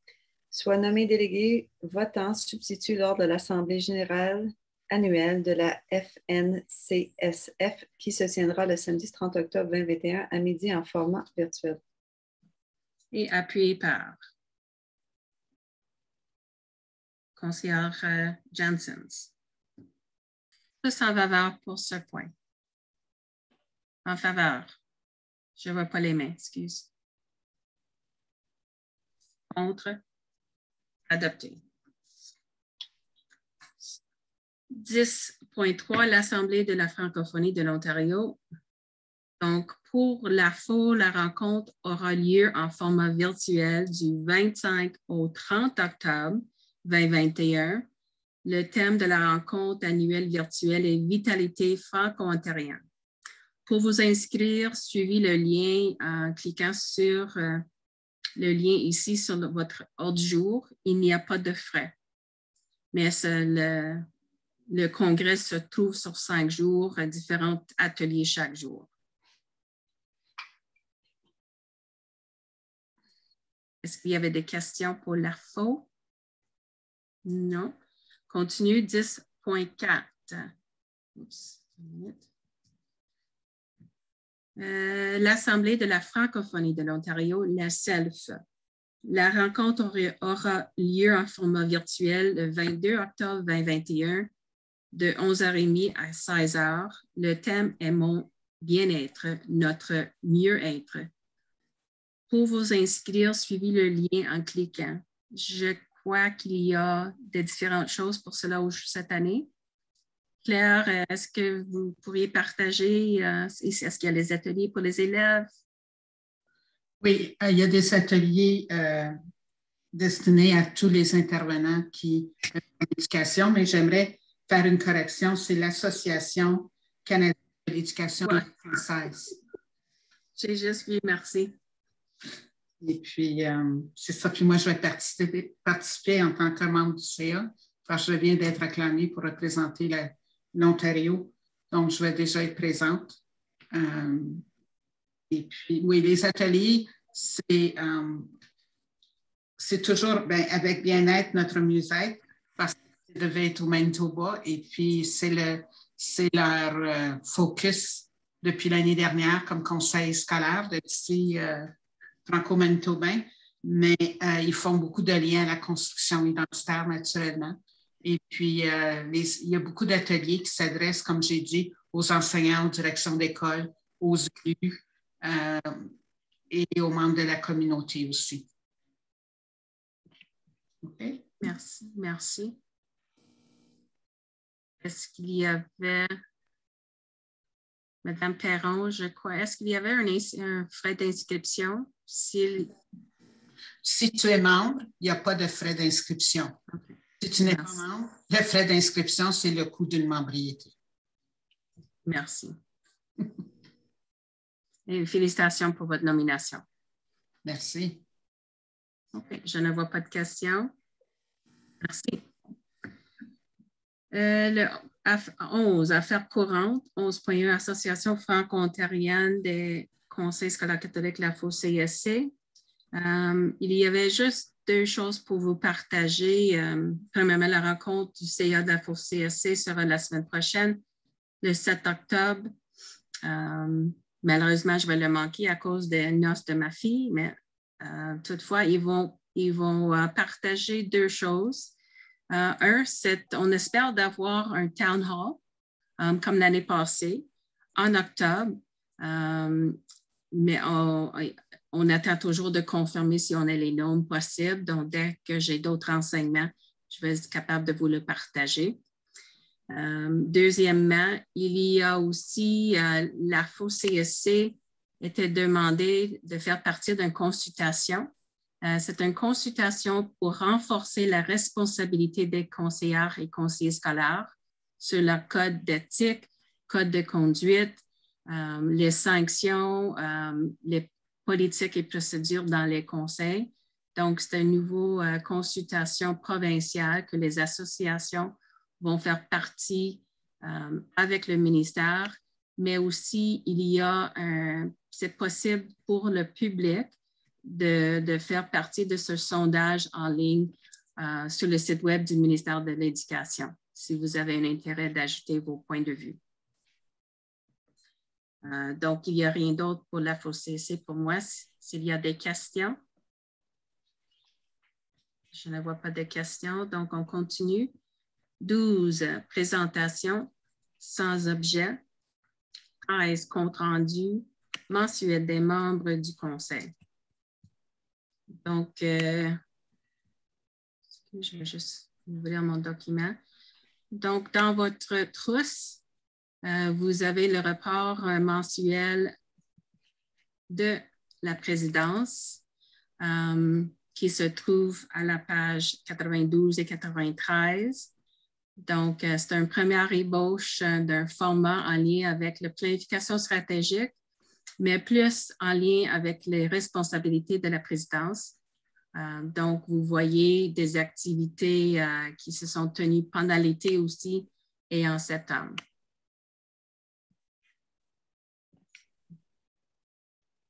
O: soient nommés délégués votants substituts lors de l'Assemblée générale annuelle de la FNCSF qui se tiendra le samedi 30 octobre 2021 à midi en format virtuel.
A: Et appuyé par conseillère Janssens. Tous en faveur pour ce point. En faveur. Je ne vois pas les mains, excuse. Contre. Adopté. 10.3, l'Assemblée de la francophonie de l'Ontario. Donc, pour l'AFO, la rencontre aura lieu en format virtuel du 25 au 30 octobre 2021. Le thème de la rencontre annuelle virtuelle est « Vitalité franco-ontarienne ». Pour vous inscrire, suivez le lien en cliquant sur le lien ici sur votre ordre du jour. Il n'y a pas de frais, mais le congrès se trouve sur 5 jours, différents ateliers chaque jour. Est-ce qu'il y avait des questions pour l'AFO? Non. Continue 10.4. L'Assemblée de la francophonie de l'Ontario, la SELF. La rencontre aura lieu en format virtuel le 22 octobre 2021 de 11h30 à 16h. Le thème est « Mon bien-être, notre mieux-être ». Pour vous inscrire, suivez le lien en cliquant. Je crois qu'il y a de différentes choses pour cela cette année. Claire, est-ce que vous pourriez partager, est-ce qu'il y a des ateliers pour les élèves?
S: Oui, il y a des ateliers destinés à tous les intervenants qui ont l'éducation, mais j'aimerais faire une correction, c'est l'Association canadienne de l'éducation française.
A: J'ai juste vu, merci.
S: Et puis, c'est ça. Puis moi, je vais participer en tant que membre du CA, parce que je viens d'être acclamée pour représenter l'Ontario. Donc, je vais déjà être présente. Et puis, oui, les ateliers, c'est toujours avec bien-être, notre mieux-être, parce que ça devait être au Manitoba. Et puis, c'est leur focus depuis l'année dernière comme conseil scolaire de ici franco-manitobain. Mais ils font beaucoup de liens à la construction identitaire, naturellement. Et puis, il y a beaucoup d'ateliers qui s'adressent, comme j'ai dit, aux enseignants, aux directions d'école, aux élus et aux membres de la communauté aussi.
A: Okay. Merci, merci. Est-ce qu'il y avait Madame Perron, je crois. Est-ce qu'il y avait un frais d'inscription? Si
S: tu es membre, il n'y a pas de frais d'inscription. Okay. Si tu n'es pas membre, le frais d'inscription, c'est le coût d'une membriété.
A: Merci. Et félicitations pour votre nomination.
S: Merci.
A: OK, je ne vois pas de questions. Merci. Le 11, affaires courantes, 11.1, Association franco-ontarienne des conseils scolaires catholiques, la FO-CSC. Il y avait juste deux choses pour vous partager. Premièrement, la rencontre du CA de la FO-CSC sera la semaine prochaine, le 7 octobre. Malheureusement, je vais le manquer à cause des noces de ma fille, mais toutefois, ils vont partager deux choses. On espère d'avoir un town hall comme l'année passée, en octobre, mais on attend toujours de confirmer si on a les nombres possibles. Donc, dès que j'ai d'autres renseignements, je vais être capable de vous le partager. Deuxièmement, il y a aussi la FO-CSC était demandée de faire partie d'une consultation. C'est une consultation pour renforcer la responsabilité des conseillères et conseillers scolaires sur leur code d'éthique, code de conduite, les sanctions, les politiques et procédures dans les conseils. Donc, c'est une nouvelle consultation provinciale que les associations vont faire partie avec le ministère, mais aussi c'est possible pour le public de faire partie de ce sondage en ligne sur le site web du ministère de l'Éducation, si vous avez un intérêt d'ajouter vos points de vue. Donc, il n'y a rien d'autre pour la FO-CSC pour moi. S'il y a des questions, je ne vois pas de questions, donc on continue. 12, présentation sans objet. 13, compte rendu mensuel des membres du conseil. Donc, je vais juste ouvrir mon document. Donc, dans votre trousse, vous avez le rapport mensuel de la présidence qui se trouve à la page 92 et 93. Donc, c'est une première ébauche d'un format en lien avec la planification stratégique, mais plus en lien avec les responsabilités de la présidence. Donc, vous voyez des activités qui se sont tenues pendant l'été aussi et en septembre.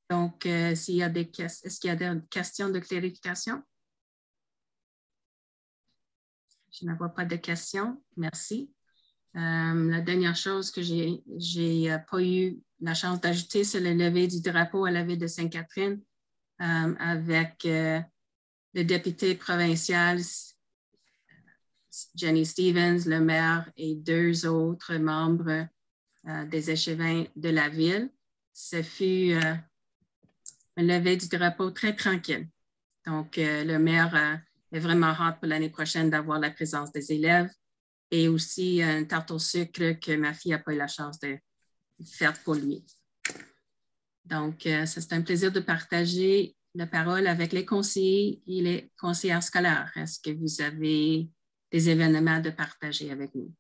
A: Donc, est-ce qu'il y a des questions de clarification? Je ne vois pas de questions. Merci. La dernière chose que j'ai pas eu la chance d'ajouter, c'est le lever du drapeau à la ville de Sainte-Catherine avec le député provincial Jenny Stevens, le maire et deux autres membres des échevins de la ville. Ce fut un lever du drapeau très tranquille. Donc, le maire est vraiment hâte pour l'année prochaine d'avoir la présence des élèves et aussi une tarte au sucre que ma fille n'a pas eu la chance de faire pour lui. Donc, c'est un plaisir de partager la parole avec les conseillers et les conseillères scolaires. Est-ce que vous avez des événements de partager avec nous?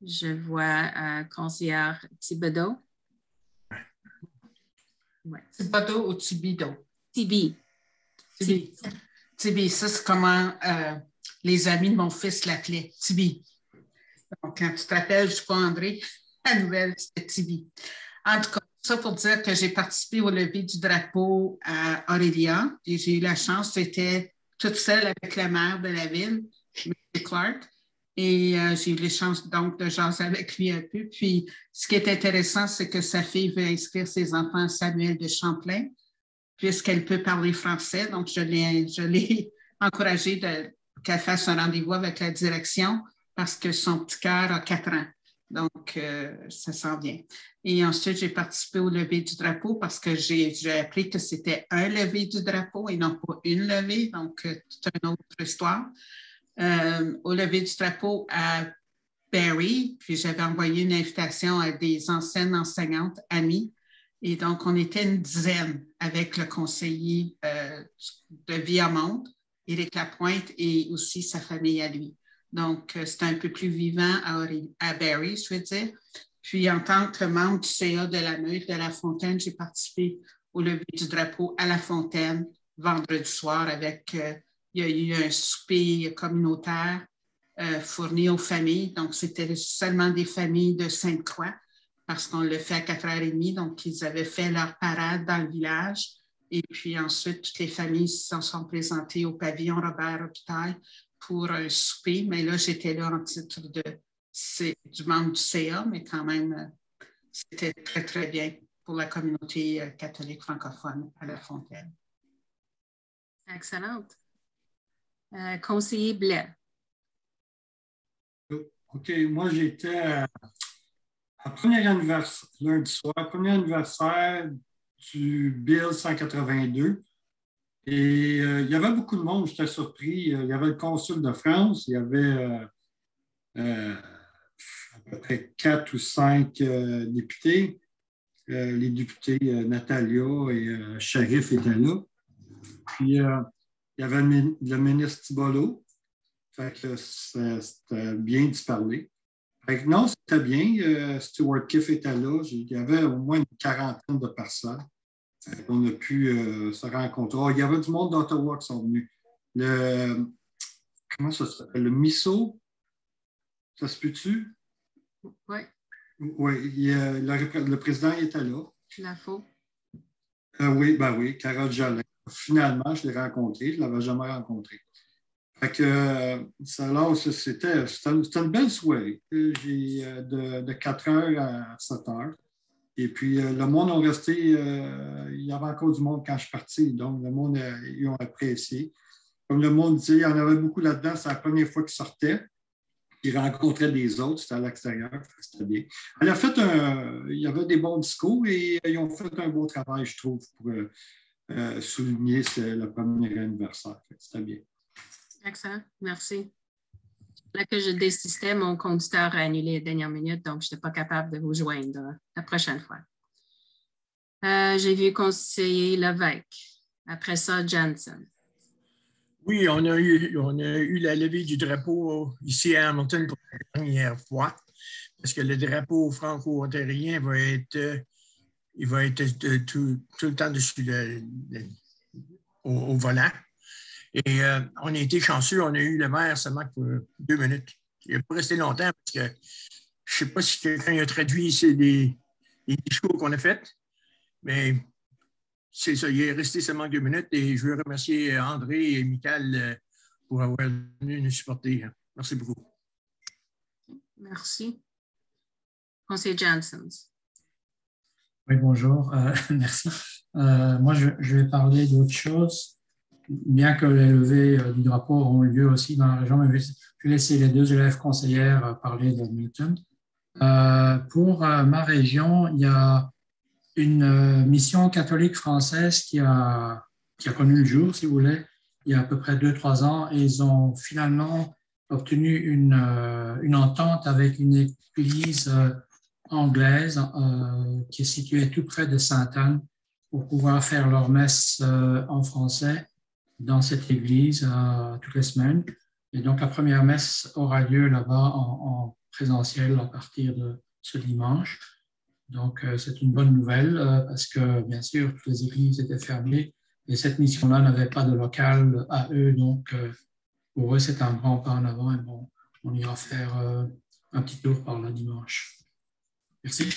A: Je vois conseillère Thibodeau. Ouais.
S: Thibodeau ou Thibido?
A: Tibi.
S: Tibi, ça c'est comment les amis de mon fils l'appelaient, Tibi. Donc, quand tu te rappelles, je ne sais pas, André, la nouvelle, c'était Tibi. En tout cas, ça pour dire que j'ai participé au lever du drapeau à Aurélia et j'ai eu la chance, j'étais toute seule avec le maire de la ville, M. Clark, et j'ai eu la chance donc de jaser avec lui un peu. Puis, ce qui est intéressant, c'est que sa fille veut inscrire ses enfants à Samuel de Champlain, puisqu'elle peut parler français. Donc, je l'ai encouragée qu'elle fasse un rendez-vous avec la direction parce que son petit cœur a 4 ans. Donc, ça s'en vient. Et ensuite, j'ai participé au lever du drapeau parce que j'ai appris que c'était un lever du drapeau et non pas une levée. Donc, toute une autre histoire. Au lever du drapeau à Barrie, puis j'avais envoyé une invitation à des anciennes enseignantes amies. Et donc, on était une dizaine avec le conseiller de Viamonde, Éric Lapointe, et aussi sa famille à lui. Donc, c'était un peu plus vivant à Barrie, je veux dire. Puis, en tant que membre du CA de la Meute de La Fontaine, j'ai participé au lever du drapeau à La Fontaine vendredi soir avec, il y a eu un souper communautaire fourni aux familles. Donc, c'était seulement des familles de Sainte-Croix parce qu'on le fait à 4h30. Donc, ils avaient fait leur parade dans le village. Et puis ensuite, toutes les familles s'en sont présentées au pavillon Robert-Hôpital pour un souper. Mais là, j'étais là en titre du membre du CA, mais quand même, c'était très, très bien pour la communauté catholique francophone à La Fontaine.
A: Excellente. Conseiller Blais.
R: OK, moi, j'étais à premier anniversaire, lundi soir, premier anniversaire du Bill 182. Et il y avait beaucoup de monde, j'étais surpris. Il y avait le consul de France, il y avait à peu près 4 ou 5 députés. Les députés Natalia et Sharif étaient là. Puis, il y avait le ministre Thibodeau. Fait que c'était bien d'y parler. Fait que non, c'était bien. Stuart Kiff était là. Il y avait au moins une quarantaine de personnes. On a pu se rencontrer. Oh, il y avait du monde d'Ottawa qui sont venus. Comment ça s'appelle? Le MISO, ça se peut-tu?
A: Oui.
R: Oui, le président était là.
A: La faux.
R: Oui, ben oui, Carole Jolin. Finalement, je l'ai rencontré. Je ne l'avais jamais rencontré. Fait que c'était une belle soirée. De 4h à 7h. Et puis, le monde a resté, il y avait encore du monde quand je suis parti. Donc, le monde, ils ont apprécié. Comme le monde disait, il y en avait beaucoup là-dedans. C'est la première fois qu'ils sortaient. Ils rencontraient des autres. C'était à l'extérieur. C'était bien. Il y avait des bons discours et ils ont fait un beau travail, je trouve, pour souligner le premier anniversaire. C'était bien.
A: Excellent. Merci. Là que je désistais, mon conducteur a annulé la dernière minute, donc je n'étais pas capable de vous joindre la prochaine fois. J'ai vu conseiller Lévesque. Après ça, Jansen.
D: Oui, on a eu la levée du drapeau ici à Hamilton pour la dernière fois, parce que le drapeau franco-ontarien va être tout le temps dessus au volant. Et on a été chanceux, on a eu le maire seulement pour 2 minutes. Il n'a pas resté longtemps parce que je ne sais pas si quelqu'un a traduit les discours qu'on a faits, mais c'est ça, il est resté seulement 2 minutes et je veux remercier André et Michael pour avoir venu nous supporter. Merci beaucoup.
A: Merci. Conseiller Jansen.
L: Oui, bonjour. Merci. Moi, je vais parler d'autre chose. Bien que les levées du drapeau auront lieu aussi dans la région, mais je vais laisser les 2 élèves conseillères parler de Milton. Pour ma région, il y a une mission catholique française qui a connu le jour, si vous voulez, il y a à peu près 2-3 ans, et ils ont finalement obtenu une entente avec une église anglaise qui est située tout près de Sainte-Anne pour pouvoir faire leur messe en français dans cette église toutes les semaines. Et donc, la première messe aura lieu là-bas en présentiel à partir de ce dimanche. Donc, c'est une bonne nouvelle parce que, bien sûr, toutes les églises étaient fermées et cette mission-là n'avait pas de local à eux. Donc, pour eux, c'est un grand pas en avant et bon, on ira faire un petit tour par là dimanche. Merci.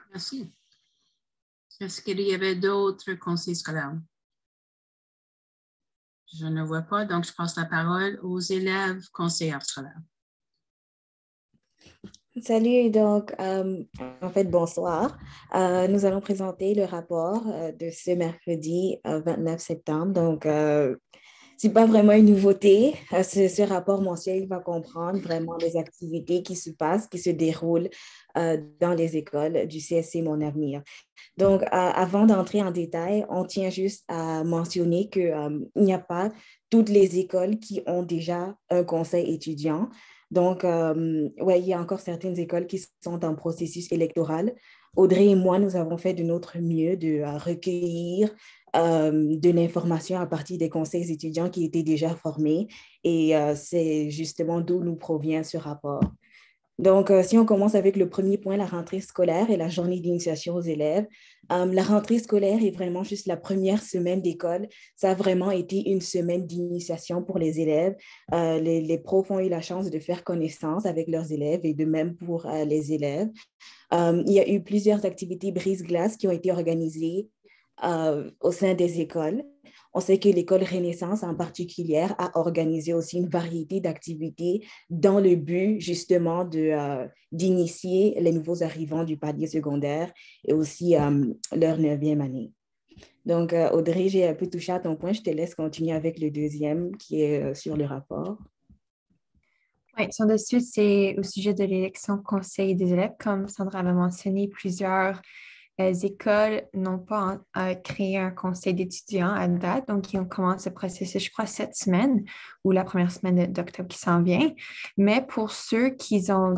A: Merci. Est-ce qu'il y avait d'autres conseils scolaires? Je ne vois pas, donc je passe la parole aux élèves conseillers scolaires.
T: Salut, donc, en fait, bonsoir. Nous allons présenter le rapport de ce mercredi 29 septembre. Donc, ce n'est pas vraiment une nouveauté. Ce rapport mensuel va comprendre vraiment les activités qui se passent, qui se déroulent dans les écoles du CSC Mon Avenir. Donc, avant d'entrer en détail, on tient juste à mentionner qu'il n'y a pas toutes les écoles qui ont déjà un conseil étudiant. Donc, ouais, il y a encore certaines écoles qui sont en processus électoral. Audrey et moi, nous avons fait de notre mieux de recueillir de l'information à partir des conseils étudiants qui étaient déjà formés. Et c'est justement d'où nous provient ce rapport. Donc, si on commence avec le premier point, la rentrée scolaire et la journée d'initiation aux élèves, la rentrée scolaire est vraiment juste la première semaine d'école. Ça a vraiment été une semaine d'initiation pour les élèves. Les profs ont eu la chance de faire connaissance avec leurs élèves et de même pour les élèves. Il y a eu plusieurs activités brise-glace qui ont été organisées au sein des écoles. On sait que l'école Renaissance en particulier a organisé aussi une variété d'activités dans le but justement d'initier les nouveaux arrivants du palier secondaire et aussi leur 9e année. Donc, Audrey, j'ai un peu touché à ton point. Je te laisse continuer avec le deuxième qui est sur le rapport.
M: Oui, son dessus, c'est au sujet de l'élection conseil des élèves. Comme Sandra avait mentionné, plusieurs écoles n'ont pas créé un conseil d'étudiants à date, donc ils ont commencé le processus, je crois, cette semaine ou la première semaine d'octobre qui s'en vient. Mais pour ceux qui ont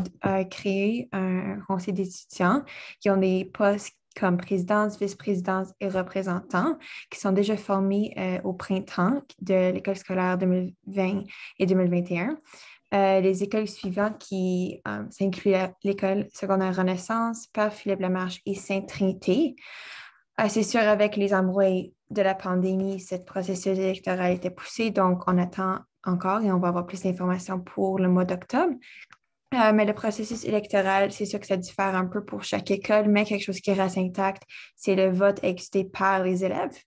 M: créé un conseil d'étudiants, qui ont des postes comme présidence, vice-présidence et représentants, qui sont déjà formés au printemps de l'école scolaire 2020 et 2021. Les écoles suivantes qui s'incluent l'école secondaire Renaissance, Père Philippe Lamarche et Sainte-Trinité. C'est sûr, avec les embrouilles de la pandémie, ce processus électoral était poussé, donc on attend encore et on va avoir plus d'informations pour le mois d'octobre. Mais le processus électoral, c'est sûr que ça diffère un peu pour chaque école, mais quelque chose qui reste intact, c'est le vote exécuté par les élèves.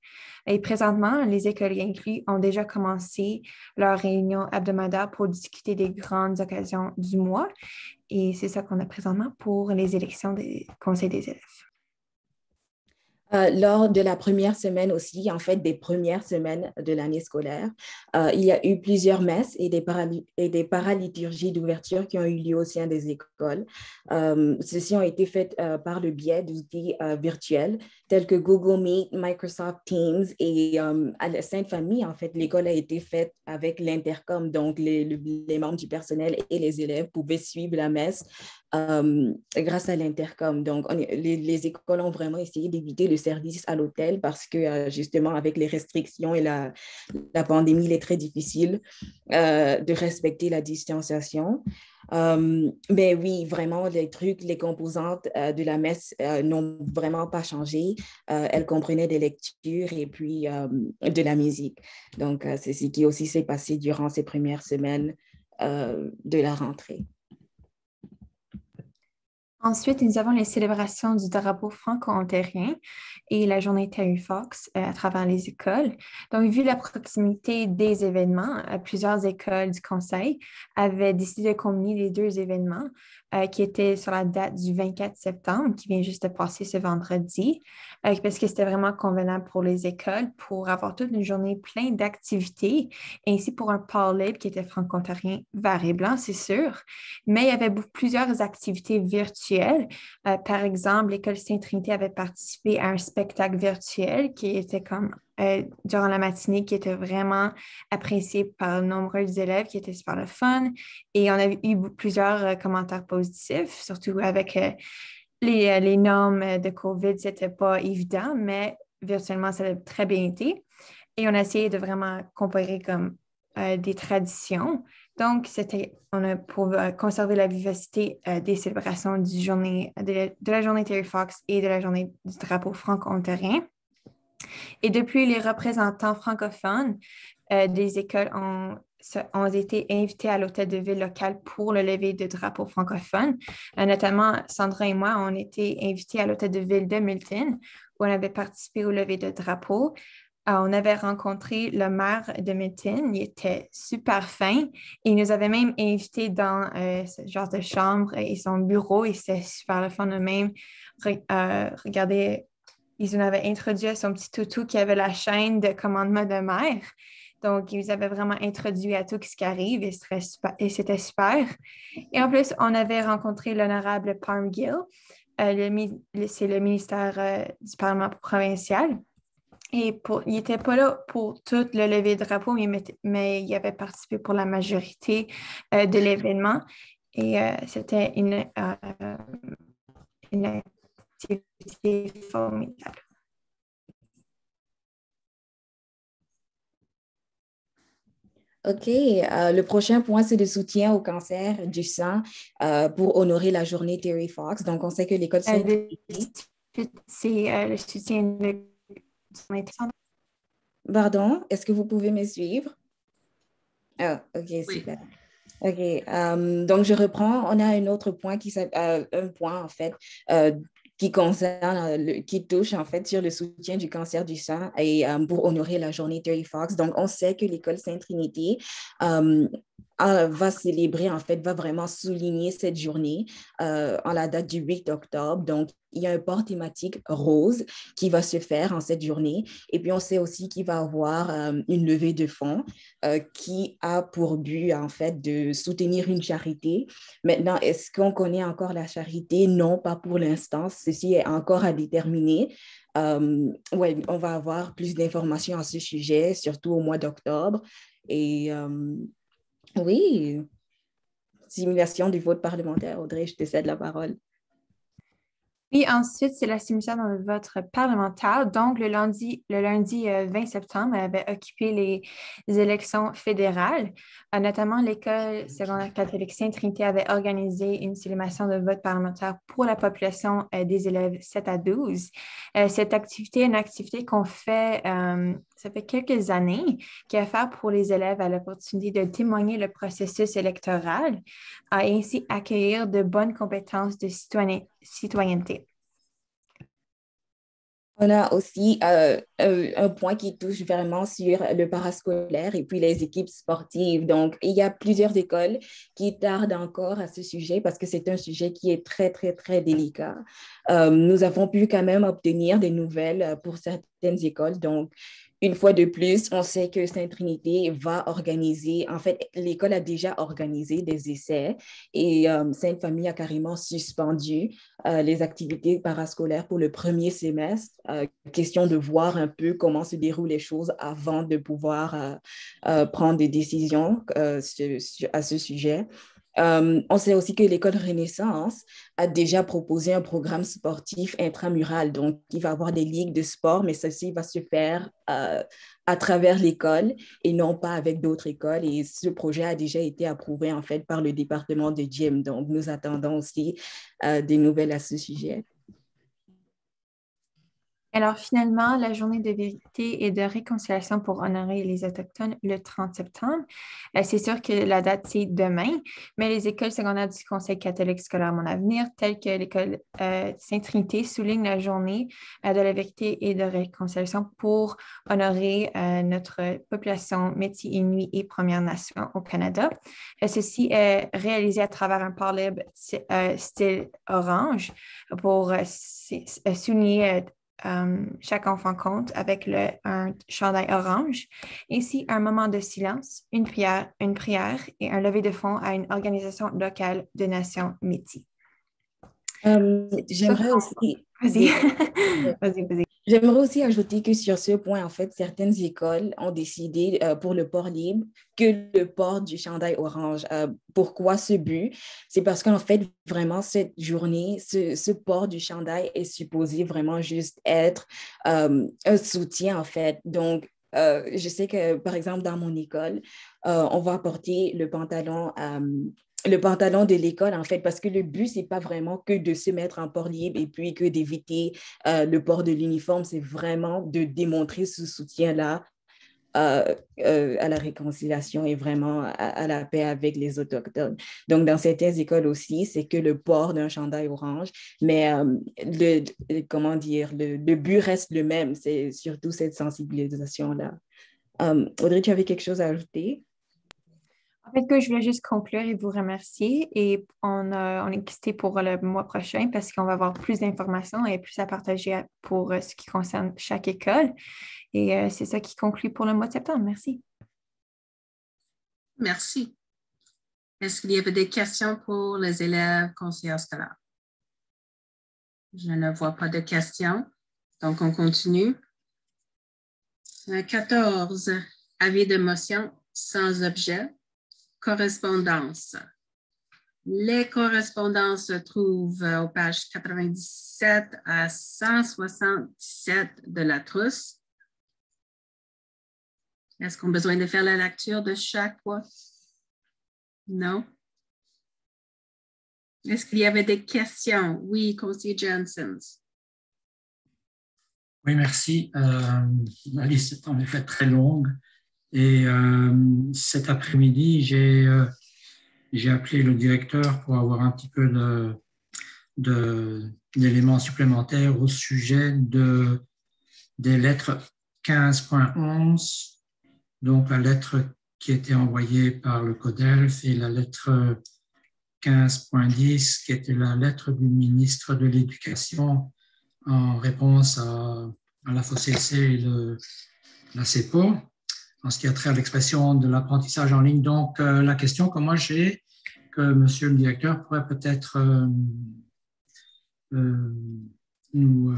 M: Et présentement, les écoliers inclus ont déjà commencé leur réunion hebdomadaire pour discuter des grandes occasions du mois. Et c'est ça qu'on a présentement pour les élections des conseils des élèves.
T: Lors de la première semaine aussi, en fait, des premières semaines de l'année scolaire, il y a eu plusieurs messes et des paraliturgies d'ouverture qui ont eu lieu au sein des écoles. Ceux-ci ont été faits par le biais d'outils virtuels tels que Google Meet, Microsoft Teams et à la Sainte-Famille, en fait, l'école a été faite avec l'intercom, donc les membres du personnel et les élèves pouvaient suivre la messe grâce à l'intercom. Donc, les écoles ont vraiment essayé d'éviter le service à l'hôtel parce que, justement, avec les restrictions et la pandémie, il est très difficile de respecter la distanciation. Mais oui, vraiment, les composantes de la messe n'ont vraiment pas changé. Elles comprenaient des lectures et puis de la musique. Donc, c'est ce qui aussi s'est passé durant ces premières semaines de la rentrée.
M: Ensuite, nous avons les célébrations du drapeau franco-ontarien et la journée Terry Fox à travers les écoles. Donc, vu la proximité des événements, plusieurs écoles du Conseil avaient décidé de combiner les deux événements qui étaient sur la date du 24 septembre, qui vient juste de passer ce vendredi, parce que c'était vraiment convenable pour les écoles pour avoir toute une journée pleine d'activités, ainsi pour un port libre qui était franco-ontarien vert et blanc, c'est sûr. Mais il y avait plusieurs activités virtuelles. Par exemple, l'école Sainte-Trinité avait participé à un spectacle virtuel qui était comme durant la matinée, qui était vraiment apprécié par de nombreux élèves, qui était super le fun. Et on a eu plusieurs commentaires positifs, surtout avec les normes de COVID, c'était pas évident, mais virtuellement, ça a très bien été. Et on a essayé de vraiment comparer comme des traditions. Donc, on a pour conserver la vivacité des célébrations de la journée Terry Fox et de la journée du drapeau franco-ontarien. Et depuis, les représentants francophones des écoles ont été invités à l'hôtel de ville local pour le lever de drapeau francophone. Notamment, Sandra et moi, on était invités à l'hôtel de ville de Milton, où on avait participé au lever de drapeau. On avait rencontré le maire de Milton, il était super fin et il nous avait même invités dans ce genre de chambre et son bureau et c'était super le fun de même. Regardez, ils nous avaient introduit à son petit toutou qui avait la chaîne de commandement de maire. Donc, ils nous avaient vraiment introduit à tout ce qui arrive et c'était super. Et en plus, on avait rencontré l'honorable Parm Gill, c'est le ministère du Parlement provincial. Et il n'était pas là pour tout le lever de drapeau, mais il avait participé pour la majorité de l'événement. Et c'était une activité formidable.
T: OK. Le prochain point, c'est le soutien au cancer du sein pour honorer la journée Terry Fox. Donc, on sait que l'école
M: C'est le soutien de...
T: Pardon, est-ce que vous pouvez me suivre? Ah, OK, super. OK. Donc, je reprends. On a un autre point un point, en fait, qui concerne, qui touche, en fait, sur le soutien du cancer du sein et pour honorer la journée Terry Fox. Donc, on sait que l'école Sainte-Trinité va célébrer, en fait, va vraiment souligner cette journée en la date du 8 octobre. Donc, il y a un port thématique rose qui va se faire en cette journée. Et puis, on sait aussi qu'il va y avoir une levée de fonds qui a pour but, en fait, de soutenir une charité. Maintenant, est-ce qu'on connaît encore la charité? Non, pas pour l'instant. Ceci est encore à déterminer. Ouais, on va avoir plus d'informations à ce sujet, surtout au mois d'octobre. Et oui, simulation du vote parlementaire. Audrey, je te cède la parole.
M: Puis ensuite, c'est la simulation dans le vote parlementaire. Donc, le lundi 20 septembre, elle avait occupé les élections fédérales. Notamment, l'École secondaire catholique Sainte-Trinité avait organisé une simulation de vote parlementaire pour la population des élèves 7 à 12. Cette activité est une activité qu'on fait, ça fait quelques années, qui a fait pour les élèves à l'opportunité de témoigner le processus électoral et ainsi accueillir de bonnes compétences de citoyenneté.
T: On a aussi un point qui touche vraiment sur le parascolaire et puis les équipes sportives. Donc, il y a plusieurs écoles qui tardent encore à ce sujet parce que c'est un sujet qui est très, très, très délicat. Nous avons pu quand même obtenir des nouvelles pour certaines écoles. Donc, une fois de plus, on sait que Sainte-Trinité va organiser, en fait, l'école a déjà organisé des essais et Sainte-Famille a carrément suspendu les activités parascolaires pour le premier semestre. Question de voir un peu comment se déroulent les choses avant de pouvoir prendre des décisions à ce sujet. On sait aussi que l'école Renaissance a déjà proposé un programme sportif intramural. Donc, il va y avoir des ligues de sport, mais ceci va se faire à travers l'école et non pas avec d'autres écoles. Et ce projet a déjà été approuvé, en fait, par le département de Gym. Donc, nous attendons aussi des nouvelles à ce sujet.
M: Alors, finalement, la journée de vérité et de réconciliation pour honorer les Autochtones le 30 septembre. C'est sûr que la date, c'est demain, mais les écoles secondaires du Conseil catholique scolaire Mon Avenir, telles que l'école Sainte-Trinité, soulignent la journée de la vérité et de réconciliation pour honorer notre population Métis, Inuit et Premières Nations au Canada. Ceci est réalisé à travers un port libre style orange pour souligner chaque enfant compte avec un chandail orange. Ainsi, un moment de silence, une prière et un lever de fonds à une organisation locale de nations Métis.
T: J'aimerais aussi...
M: Vas-y.
T: J'aimerais aussi ajouter que sur ce point, en fait, certaines écoles ont décidé pour le port libre que le port du chandail orange. Pourquoi ce but? C'est parce qu'en fait, vraiment, cette journée, ce port du chandail est supposé vraiment juste être un soutien, en fait. Donc, je sais que, par exemple, dans mon école, on va porter le pantalon de l'école, en fait, parce que le but, ce n'est pas vraiment que de se mettre en port libre et puis que d'éviter le port de l'uniforme, c'est vraiment de démontrer ce soutien-là à la réconciliation et vraiment à la paix avec les Autochtones. Donc, dans certaines écoles aussi, c'est que le port d'un chandail orange, mais le but reste le même, c'est surtout cette sensibilisation-là. Audrey, tu avais quelque chose à ajouter?
M: En fait, que je voulais juste conclure et vous remercier. Et on est excité pour le mois prochain parce qu'on va avoir plus d'informations et plus à partager pour ce qui concerne chaque école. Et c'est ça qui conclut pour le mois de septembre. Merci.
A: Merci. Est-ce qu'il y avait des questions pour les élèves conseillers scolaires? Je ne vois pas de questions. Donc, on continue. 14, avis de motion sans objet. Correspondance. Les correspondances se trouvent aux pages 97 à 177 de la trousse. Est-ce qu'on a besoin de faire la lecture de chaque fois? Non? Est-ce qu'il y avait des questions? Oui, conseiller Janssens.
L: Oui, merci. La liste est en effet très longue. Et cet après-midi, j'ai appelé le directeur pour avoir un petit peu d'éléments supplémentaires au sujet des lettres 15.11, donc la lettre qui était envoyée par le CODELF et la lettre 15.10 qui était la lettre du ministre de l'Éducation en réponse à la FOCC et la CEPO, en ce qui a trait à l'expression de l'apprentissage en ligne. Donc, la question que moi j'ai, que monsieur le directeur pourrait peut-être nous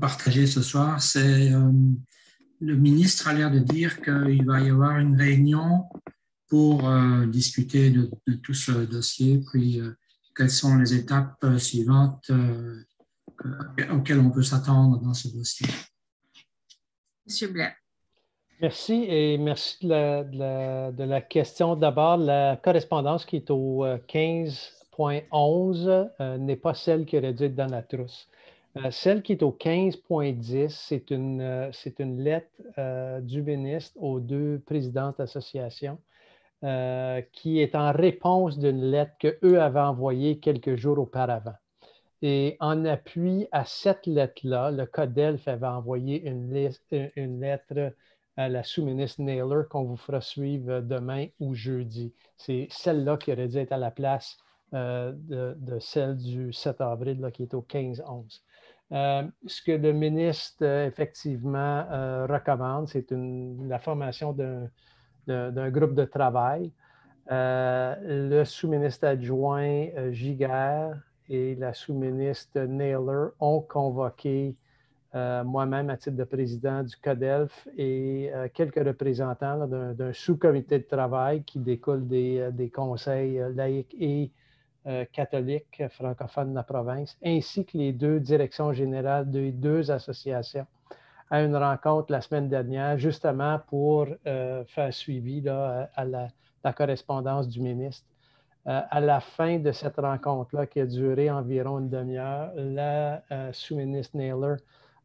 L: partager ce soir, c'est le ministre a l'air de dire qu'il va y avoir une réunion pour discuter de tout ce dossier, puis quelles sont les étapes suivantes auxquelles on peut s'attendre dans ce dossier.
A: Monsieur Blais.
B: Merci et merci de la question. D'abord, la correspondance qui est au 15.11 n'est pas celle qui aurait dû être dans la trousse. Celle qui est au 15.10, c'est une lettre du ministre aux deux présidentes d'association qui est en réponse d'une lettre qu'eux avaient envoyée quelques jours auparavant. Et en appui à cette lettre-là, le CODELF avait envoyé une lettre à la sous-ministre Naylor qu'on vous fera suivre demain ou jeudi. C'est celle-là qui aurait dû être à la place de celle du 7 avril là, qui est au 15-11. Ce que le ministre effectivement recommande, c'est la formation d'un groupe de travail. Le sous-ministre adjoint Giguère et la sous-ministre Naylor ont convoqué moi-même à titre de président du CODELF et quelques représentants d'un sous-comité de travail qui découle des conseils laïcs et catholiques francophones de la province, ainsi que les deux directions générales des deux associations, à une rencontre la semaine dernière, justement pour faire suivi là, à la correspondance du ministre. À la fin de cette rencontre-là, qui a duré environ une demi-heure, la sous-ministre Naylor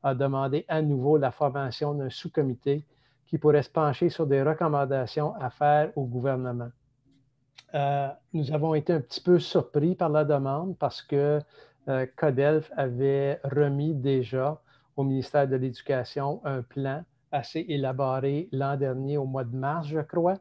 B: a demandé à nouveau la formation d'un sous-comité qui pourrait se pencher sur des recommandations à faire au gouvernement. Nous avons été un petit peu surpris par la demande parce que CODELF avait remis déjà au ministère de l'Éducation un plan assez élaboré l'an dernier, au mois de mars, je crois,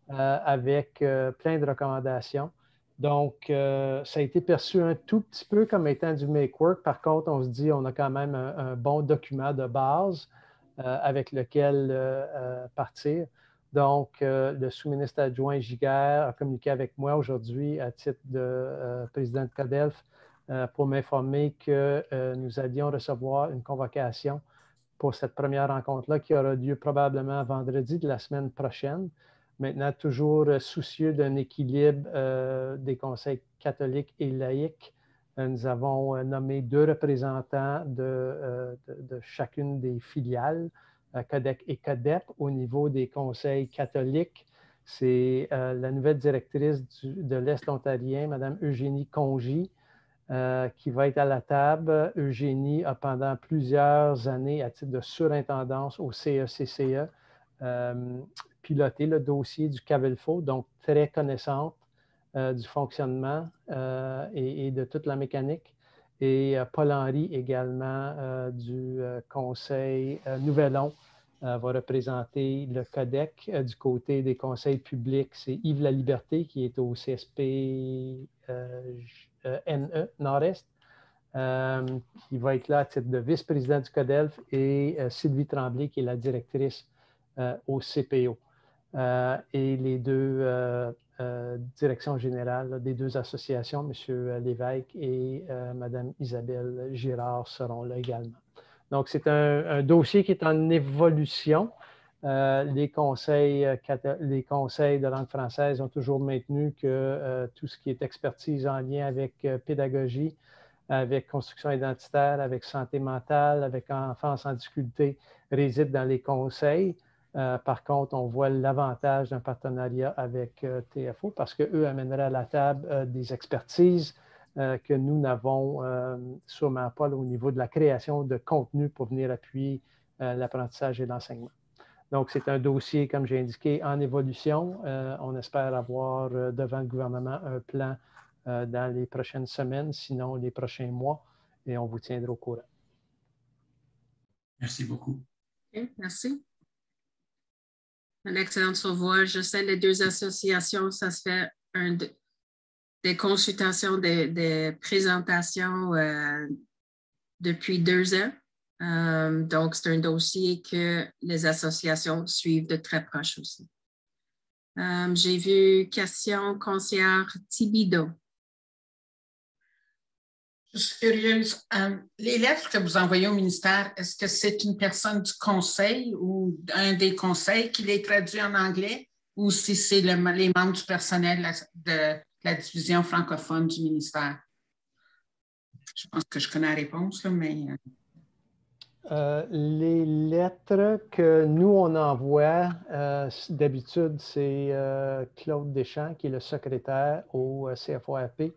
B: avec plein de recommandations. Donc, ça a été perçu un tout petit peu comme étant du make-work. Par contre, on se dit on a quand même un bon document de base avec lequel partir. Donc, le sous-ministre adjoint Giguère a communiqué avec moi aujourd'hui à titre de président de CODELF pour m'informer que nous allions recevoir une convocation pour cette première rencontre-là qui aura lieu probablement vendredi de la semaine prochaine. Maintenant, toujours soucieux d'un équilibre des conseils catholiques et laïques, nous avons nommé deux représentants de chacune des filiales, CODEC et CODEP, au niveau des conseils catholiques. C'est la nouvelle directrice de l'Est ontarien, Mme Eugénie Congy, qui va être à la table. Eugénie a pendant plusieurs années, à titre de surintendance au CECCE, piloté le dossier du CAVELFO, donc très connaissante du fonctionnement et de toute la mécanique. Et Paul-Henri également du conseil Nouvelon va représenter le CODEC. Du côté des conseils publics, c'est Yves Laliberté qui est au CSP NE Nord-Est, qui va être là à titre de vice-président du CODELF, et Sylvie Tremblay qui est la directrice au CPO. Et les deux directions générales là, des deux associations, M. Lévesque et Mme Isabelle Girard, seront là également. Donc, c'est un dossier qui est en évolution. Les conseils de langue française ont toujours maintenu que tout ce qui est expertise en lien avec pédagogie, avec construction identitaire, avec santé mentale, avec enfance en difficulté, réside dans les conseils. Par contre, on voit l'avantage d'un partenariat avec TFO parce qu'eux amèneraient à la table des expertises que nous n'avons sûrement pas au niveau de la création de contenu pour venir appuyer l'apprentissage et l'enseignement. Donc, c'est un dossier, comme j'ai indiqué, en évolution. On espère avoir devant le gouvernement un plan dans les prochaines semaines, sinon les prochains mois, et on vous tiendra au courant.
L: Merci beaucoup.
A: Okay, merci. Un excellent survoi. Je sais, les deux associations, ça se fait des consultations, des présentations depuis 2 ans. Donc, c'est un dossier que les associations suivent de très proche aussi. J'ai vu question conseillère Thibideau.
S: Je suis curieuse. Les lettres que vous envoyez au ministère, est-ce que c'est une personne du conseil ou un des conseils qui les traduit en anglais ou si c'est les membres du personnel de la division francophone du ministère? Je pense que je connais la réponse, là, mais...
B: Les lettres que nous, on envoie, d'habitude, c'est Claude Deschamps, qui est le secrétaire au CFOAP,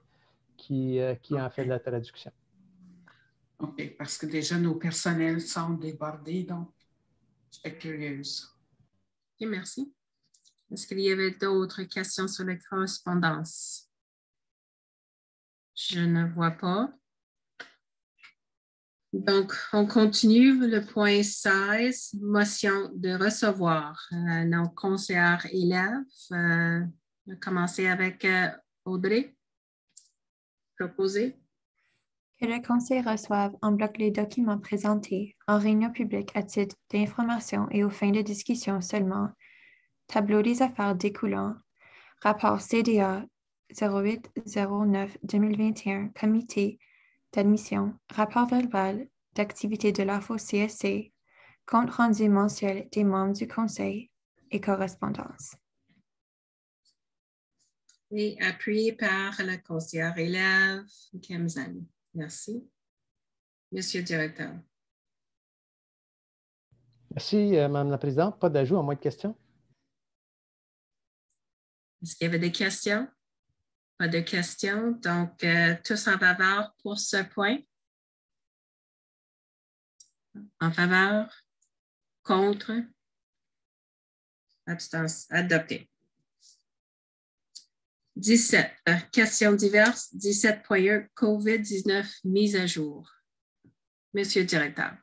B: qui en fait de la traduction.
S: OK, parce que déjà, nos personnels sont débordés, donc je suis curieuse.
A: OK, merci. Est-ce qu'il y avait d'autres questions sur la correspondance? Je ne vois pas. Donc, on continue le point 16, motion de recevoir. Donc, conseillère élève, on va commencer avec Audrey. Proposé.
M: Que le Conseil reçoive en bloc les documents présentés en réunion publique à titre d'information et aux fins de discussion seulement. Tableau des affaires découlant. Rapport CDA 0809-2021, comité d'admission. Rapport verbal d'activité de l'AFO-CSC. Compte rendu mensuel des membres du Conseil et correspondance.
A: Et appuyé par la conseillère élève Kemzani. Merci. Monsieur le directeur.
B: Merci, Mme la Présidente. Pas d'ajout, à moins de questions.
A: Est-ce qu'il y avait des questions? Pas de questions. Donc, tous en faveur pour ce point? En faveur? Contre? Abstention. Adopté. 17. Questions diverses. 17.1. COVID-19 mise à jour. Monsieur le directeur.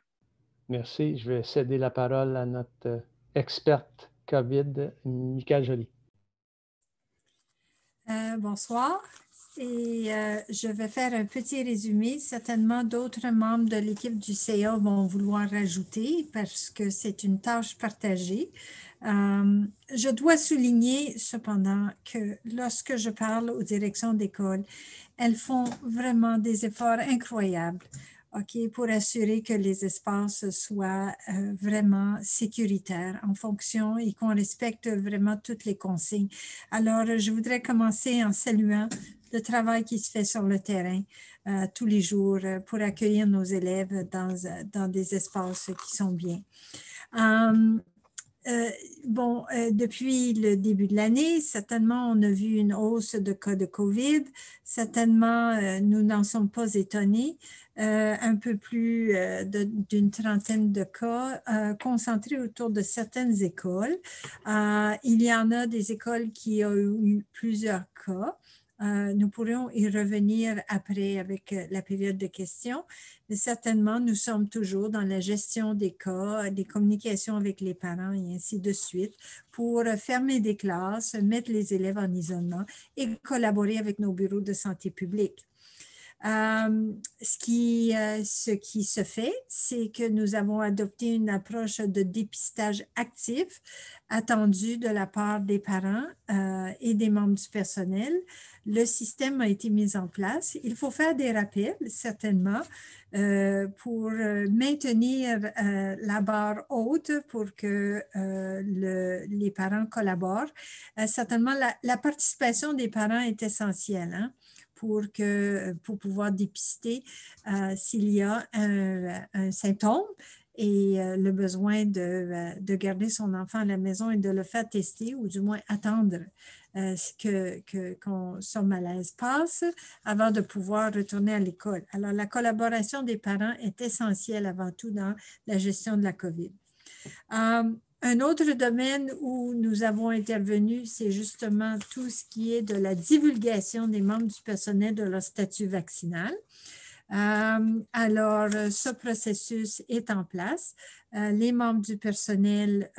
B: Merci. Je vais céder la parole à notre experte COVID, Michaëlle Joly.
U: Bonsoir. Et je vais faire un petit résumé. Certainement, d'autres membres de l'équipe du CA vont vouloir rajouter parce que c'est une tâche partagée. Je dois souligner cependant que lorsque je parle aux directions d'école, elles font vraiment des efforts incroyables, pour assurer que les espaces soient vraiment sécuritaires en fonction et qu'on respecte vraiment toutes les consignes. Alors, je voudrais commencer en saluant le travail qui se fait sur le terrain tous les jours pour accueillir nos élèves dans des espaces qui sont bien. Depuis le début de l'année, certainement, on a vu une hausse de cas de COVID. Certainement, nous n'en sommes pas étonnés. Un peu plus d'une trentaine de cas concentrés autour de certaines écoles. Il y en a des écoles qui ont eu plusieurs cas. Nous pourrions y revenir après avec la période de questions, mais certainement, nous sommes toujours dans la gestion des cas, des communications avec les parents et ainsi de suite pour fermer des classes, mettre les élèves en isolement et collaborer avec nos bureaux de santé publique. Ce qui se fait, c'est que nous avons adopté une approche de dépistage actif attendue de la part des parents et des membres du personnel. Le système a été mis en place. Il faut faire des rappels, certainement, pour maintenir la barre haute pour que les parents collaborent. Certainement, la participation des parents est essentielle, hein, pour pouvoir dépister s'il y a un symptôme et le besoin de garder son enfant à la maison et de le faire tester ou du moins attendre que son malaise passe avant de pouvoir retourner à l'école. Alors, la collaboration des parents est essentielle avant tout dans la gestion de la COVID. Un autre domaine où nous avons intervenu, c'est justement tout ce qui est de la divulgation des membres du personnel de leur statut vaccinal. Alors, ce processus est en place. Les membres du personnel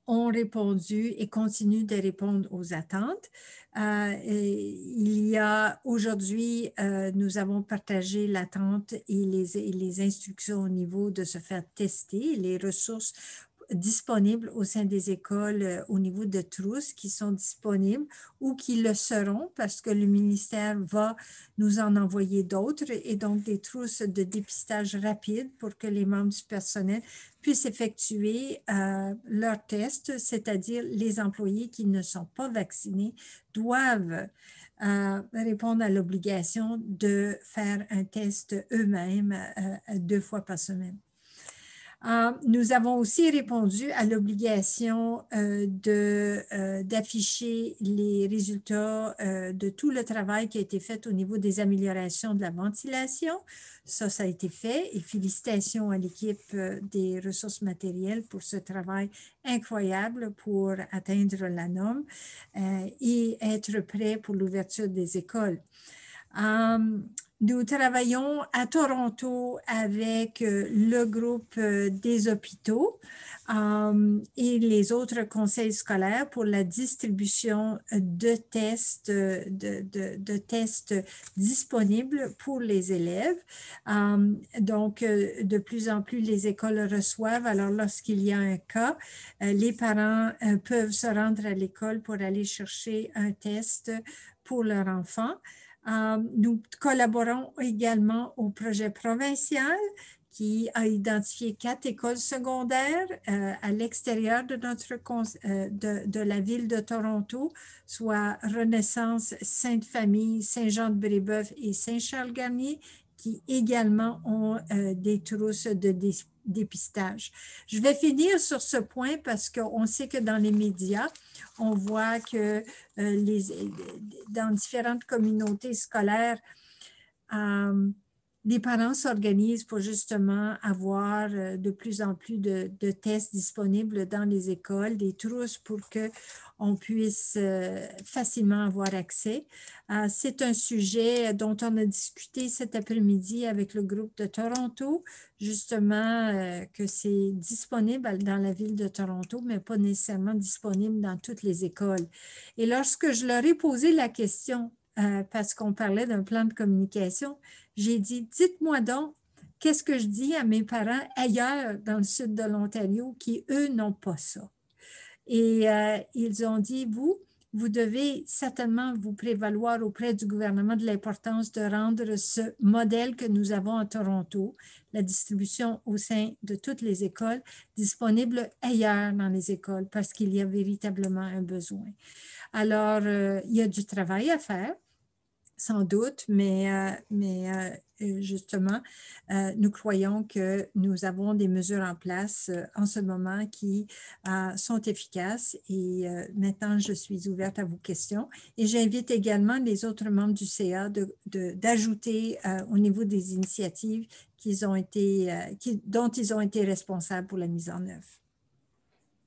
U: ont répondu et continuent de répondre aux attentes. Il y a aujourd'hui, nous avons partagé l'attente et les instructions au niveau de se faire tester, les ressources disponibles au sein des écoles au niveau de trousses qui sont disponibles ou qui le seront parce que le ministère va nous en envoyer d'autres et donc des trousses de dépistage rapide pour que les membres du personnel puissent effectuer leur test, c'est-à-dire les employés qui ne sont pas vaccinés doivent répondre à l'obligation de faire un test eux-mêmes 2 fois par semaine. Nous avons aussi répondu à l'obligation d'afficher les résultats de tout le travail qui a été fait au niveau des améliorations de la ventilation. Ça a été fait et félicitations à l'équipe des ressources matérielles pour ce travail incroyable pour atteindre la norme et être prêt pour l'ouverture des écoles. Nous travaillons à Toronto avec le groupe des hôpitaux et les autres conseils scolaires pour la distribution de tests, de tests disponibles pour les élèves. Donc, de plus en plus, les écoles reçoivent. Alors, lorsqu'il y a un cas, les parents peuvent se rendre à l'école pour aller chercher un test pour leur enfant. Nous collaborons également au projet provincial qui a identifié 4 écoles secondaires à l'extérieur de la ville de Toronto, soit Renaissance, Sainte-Famille, Saint-Jean-de-Brébeuf et Saint-Charles-Garnier, qui également ont des trousses de dépistage. Je vais finir sur ce point parce qu'on sait que dans les médias, on voit que dans différentes communautés scolaires, les parents s'organisent pour justement avoir de plus en plus de tests disponibles dans les écoles, des trousses pour qu'on puisse facilement avoir accès. C'est un sujet dont on a discuté cet après-midi avec le groupe de Toronto, justement que c'est disponible dans la ville de Toronto, mais pas nécessairement disponible dans toutes les écoles. Et lorsque je leur ai posé la question, parce qu'on parlait d'un plan de communication, j'ai dit, dites-moi donc, qu'est-ce que je dis à mes parents ailleurs dans le sud de l'Ontario qui, eux, n'ont pas ça? Et ils ont dit, vous devez certainement vous prévaloir auprès du gouvernement de l'importance de rendre ce modèle que nous avons à Toronto, la distribution au sein de toutes les écoles, disponible ailleurs dans les écoles parce qu'il y a véritablement un besoin. Alors, il y a du travail à faire, sans doute, mais justement, nous croyons que nous avons des mesures en place en ce moment qui sont efficaces et maintenant, je suis ouverte à vos questions et j'invite également les autres membres du CA d'ajouter au niveau des initiatives dont ils ont été responsables pour la mise en œuvre.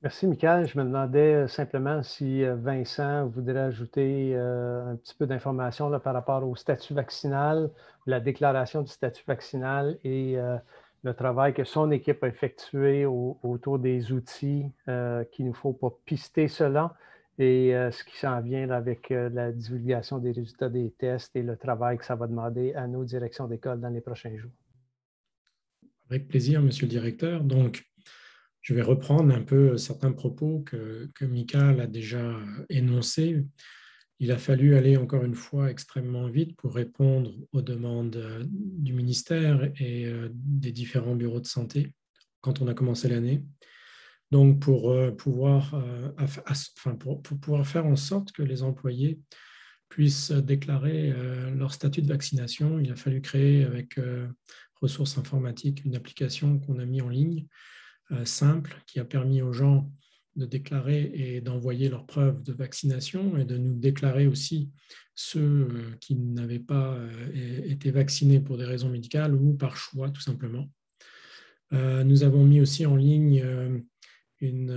B: Merci, Michael. Je me demandais simplement si Vincent voudrait ajouter un petit peu d'informations par rapport au statut vaccinal, la déclaration du statut vaccinal et le travail que son équipe a effectué autour des outils qu'il nous faut pour pister cela et ce qui s'en vient là, avec la divulgation des résultats des tests et le travail que ça va demander à nos directions d'école dans les prochains jours.
L: Avec plaisir, Monsieur le Directeur. Donc, je vais reprendre un peu certains propos que Michael a déjà énoncés. Il a fallu aller encore une fois extrêmement vite pour répondre aux demandes du ministère et des différents bureaux de santé quand on a commencé l'année. Donc, pour pouvoir faire en sorte que les employés puissent déclarer leur statut de vaccination, il a fallu créer avec ressources informatiques une application qu'on a mise en ligne, simple, qui a permis aux gens de déclarer et d'envoyer leurs preuves de vaccination et de nous déclarer aussi ceux qui n'avaient pas été vaccinés pour des raisons médicales ou par choix, tout simplement. Nous avons mis aussi en ligne une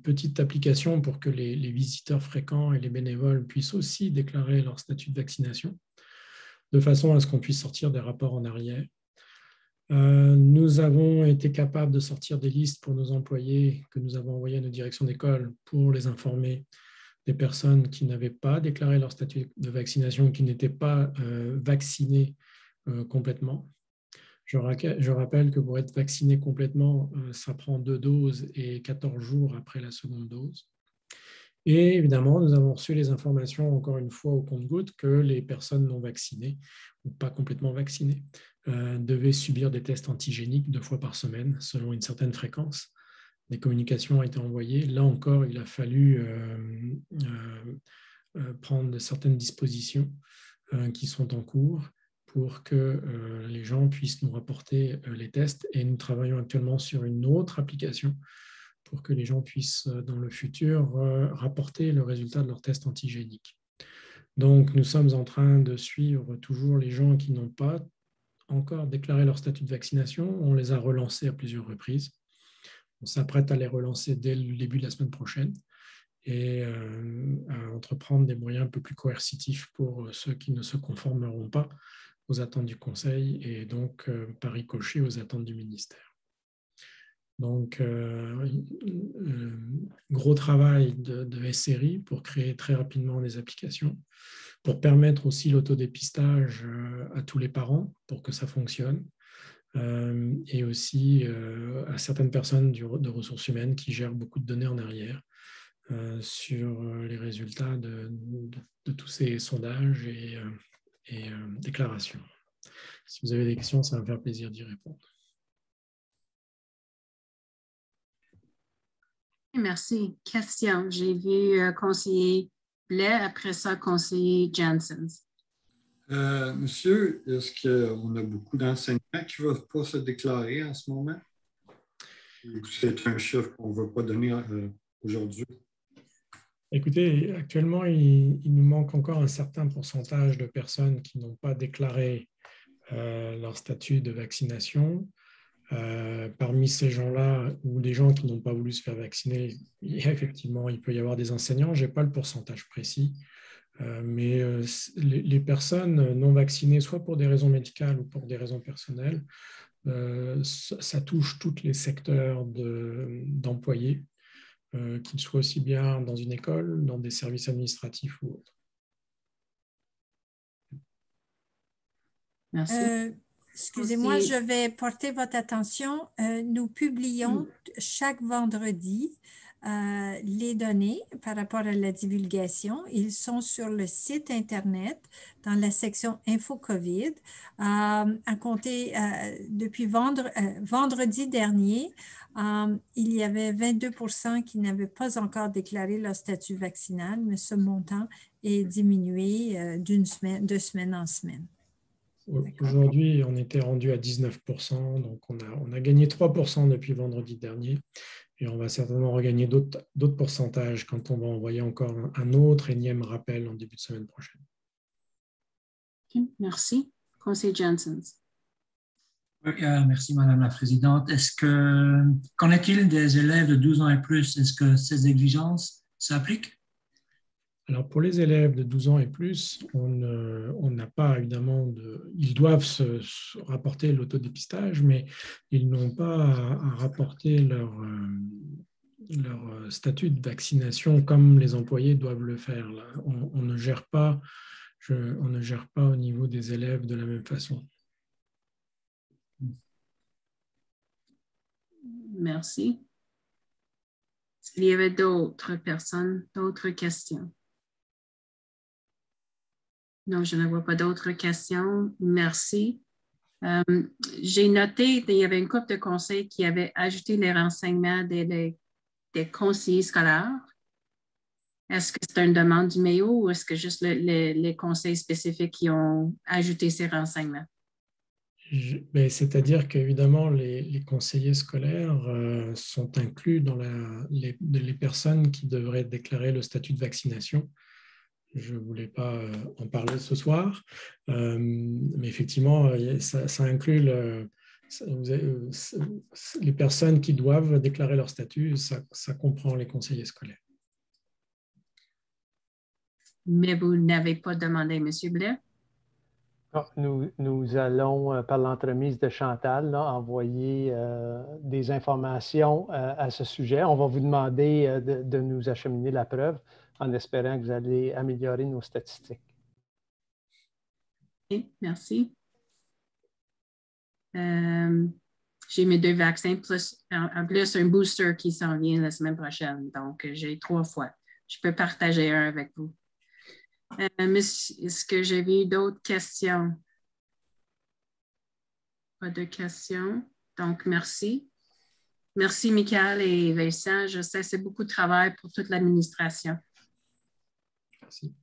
L: petite application pour que les visiteurs fréquents et les bénévoles puissent aussi déclarer leur statut de vaccination, de façon à ce qu'on puisse sortir des rapports en arrière. Nous avons été capables de sortir des listes pour nos employés que nous avons envoyées à nos directions d'école pour les informer des personnes qui n'avaient pas déclaré leur statut de vaccination, qui n'étaient pas vaccinées complètement. Je rappelle que pour être vacciné complètement, ça prend 2 doses et 14 jours après la seconde dose. Et évidemment, nous avons reçu les informations, encore une fois, au compte-gouttes, que les personnes non vaccinées ou pas complètement vaccinées devaient subir des tests antigéniques 2 fois par semaine, selon une certaine fréquence. Des communications ont été envoyées. Là encore, il a fallu prendre certaines dispositions qui sont en cours pour que les gens puissent nous rapporter les tests. Et nous travaillons actuellement sur une autre application pour que les gens puissent, dans le futur, rapporter le résultat de leur test antigénique. Donc, nous sommes en train de suivre toujours les gens qui n'ont pas encore déclaré leur statut de vaccination. On les a relancés à plusieurs reprises. On s'apprête à les relancer dès le début de la semaine prochaine et à entreprendre des moyens un peu plus coercitifs pour ceux qui ne se conformeront pas aux attentes du Conseil et donc par ricochet aux attentes du ministère. Donc, gros travail de SRI pour créer très rapidement des applications, pour permettre aussi l'autodépistage à tous les parents pour que ça fonctionne, et aussi à certaines personnes de ressources humaines qui gèrent beaucoup de données en arrière sur les résultats de tous ces sondages et déclarations. Si vous avez des questions, ça va me faire plaisir d'y répondre.
A: Merci. Question. J'ai vu conseiller Blais, après ça, conseiller Janssens.
R: Monsieur, est-ce qu'on a beaucoup d'enseignants qui ne veulent pas se déclarer en ce moment? C'est un chiffre qu'on ne veut pas donner aujourd'hui.
L: Écoutez, actuellement, il nous manque encore un certain pourcentage de personnes qui n'ont pas déclaré leur statut de vaccination. Parmi ces gens-là, ou des gens qui n'ont pas voulu se faire vacciner, effectivement, il peut y avoir des enseignants. Je n'ai pas le pourcentage précis, mais les personnes non vaccinées, soit pour des raisons médicales ou pour des raisons personnelles, ça touche tous les secteurs d'employés, qu'ils soient aussi bien dans une école, dans des services administratifs ou autres.
A: Merci.
U: Excusez-moi, je vais porter votre attention. Nous publions chaque vendredi les données par rapport à la divulgation. Ils sont sur le site Internet dans la section Info COVID. À compter depuis vendredi dernier, il y avait 22% qui n'avaient pas encore déclaré leur statut vaccinal, mais ce montant est diminué de semaine en semaine.
L: Aujourd'hui, on était rendu à 19%, donc on a gagné 3% depuis vendredi dernier et on va certainement regagner d'autres pourcentages quand on va envoyer encore un autre énième rappel en début de semaine prochaine.
A: Okay, merci. Conseiller Janssens.
C: Merci, Madame la Présidente. Qu'en est-il des élèves de 12 ans et plus? Est-ce que ces exigences s'appliquent?
L: Alors, pour les élèves de 12 ans et plus, on n'a pas évidemment ils doivent se rapporter l'autodépistage, mais ils n'ont pas à rapporter statut de vaccination comme les employés doivent le faire. Là. On ne gère pas au niveau des élèves de la même façon.
A: Merci. Est-ce qu'il y avait d'autres personnes, d'autres questions? Non, je ne vois pas d'autres questions. Merci. J'ai noté qu'il y avait une couple de conseils qui avaient ajouté les renseignements des conseillers scolaires. Est-ce que c'est une demande du MEO ou est-ce que juste les conseils spécifiques qui ont ajouté ces renseignements?
L: C'est-à-dire qu'évidemment, les conseillers scolaires sont inclus dans les personnes qui devraient déclarer le statut de vaccination. Je ne voulais pas en parler ce soir, mais effectivement, ça inclut les personnes qui doivent déclarer leur statut, ça comprend les conseillers scolaires.
A: Mais vous n'avez pas demandé, M. Blais?
B: Nous allons, par l'entremise de Chantal, là, envoyer des informations à ce sujet. On va vous demander de nous acheminer la preuve en espérant que vous allez améliorer nos statistiques.
A: OK, merci. J'ai mes 2 vaccins, plus un booster qui s'en vient la semaine prochaine. Donc, j'ai 3 fois. Je peux partager un avec vous. Est-ce que j'ai vu d'autres questions? Pas de questions. Donc, merci. Merci, Michael et Vincent. Je sais que c'est beaucoup de travail pour toute l'administration.
L: Merci.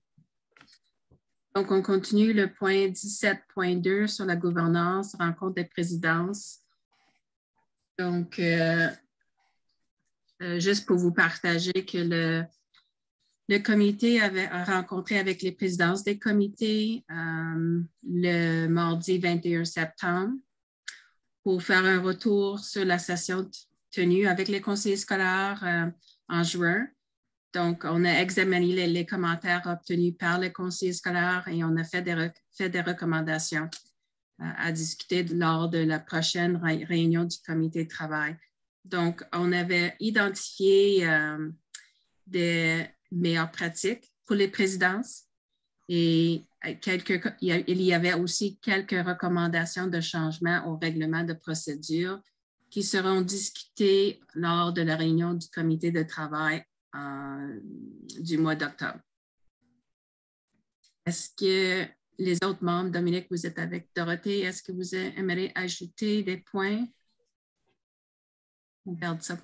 A: Donc, on continue le point 17.2 sur la gouvernance, rencontre des présidences. Donc, juste pour vous partager que le comité avait rencontré avec les présidences des comités le mardi 21 septembre pour faire un retour sur la session tenue avec les conseillers scolaires en juin. Donc, on a examiné les commentaires obtenus par les conseillers scolaires et on a fait des recommandations à discuter lors de la prochaine réunion du comité de travail. Donc, on avait identifié des meilleures pratiques pour les présidences et il y avait aussi quelques recommandations de changement au règlement de procédure qui seront discutées lors de la réunion du comité de travail du mois d'octobre. Est-ce que les autres membres, Dominique, vous êtes avec Dorothée, est-ce que vous aimeriez ajouter des points? On garde ça.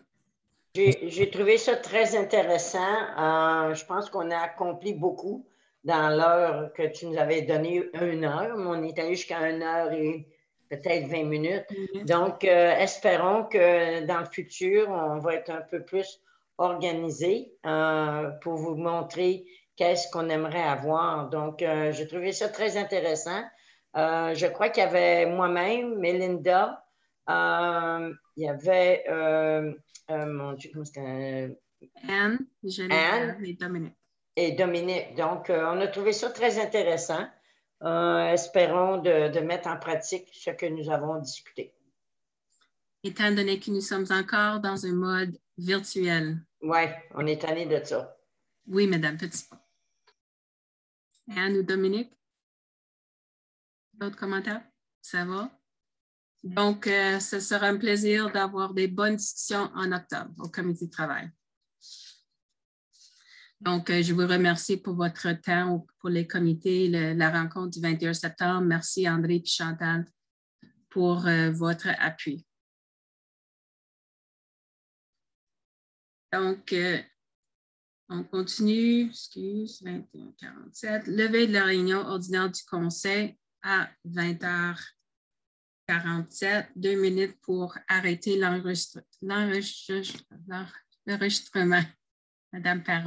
P: J'ai trouvé ça très intéressant. Je pense qu'on a accompli beaucoup dans l'heure que tu nous avais donnée, 1 heure, mais on est allé jusqu'à 1 heure et peut-être 20 minutes. Donc, espérons que dans le futur, on va être un peu plus organisé pour vous montrer qu'est-ce qu'on aimerait avoir. Donc, j'ai trouvé ça très intéressant. Je crois qu'il y avait moi-même, Melinda, il y avait, mon Dieu, comment c'était?
A: Anne, et Dominique.
P: Et Dominique. Donc, on a trouvé ça très intéressant. Espérons de mettre en pratique ce que nous avons discuté.
A: Étant donné que nous sommes encore dans un mode virtuel.
P: Oui, on est tanné de ça.
A: Oui, Madame Petit. Anne ou Dominique? D'autres commentaires? Ça va? Donc, ce sera un plaisir d'avoir des bonnes discussions en octobre au comité de travail. Donc, je vous remercie pour votre temps pour les comités, la rencontre du 21 septembre. Merci André et Chantal pour votre appui. Donc, on continue, 21h47, levée de la réunion ordinaire du conseil à 20h47, 2 minutes pour arrêter l'enregistrement. Madame Perron.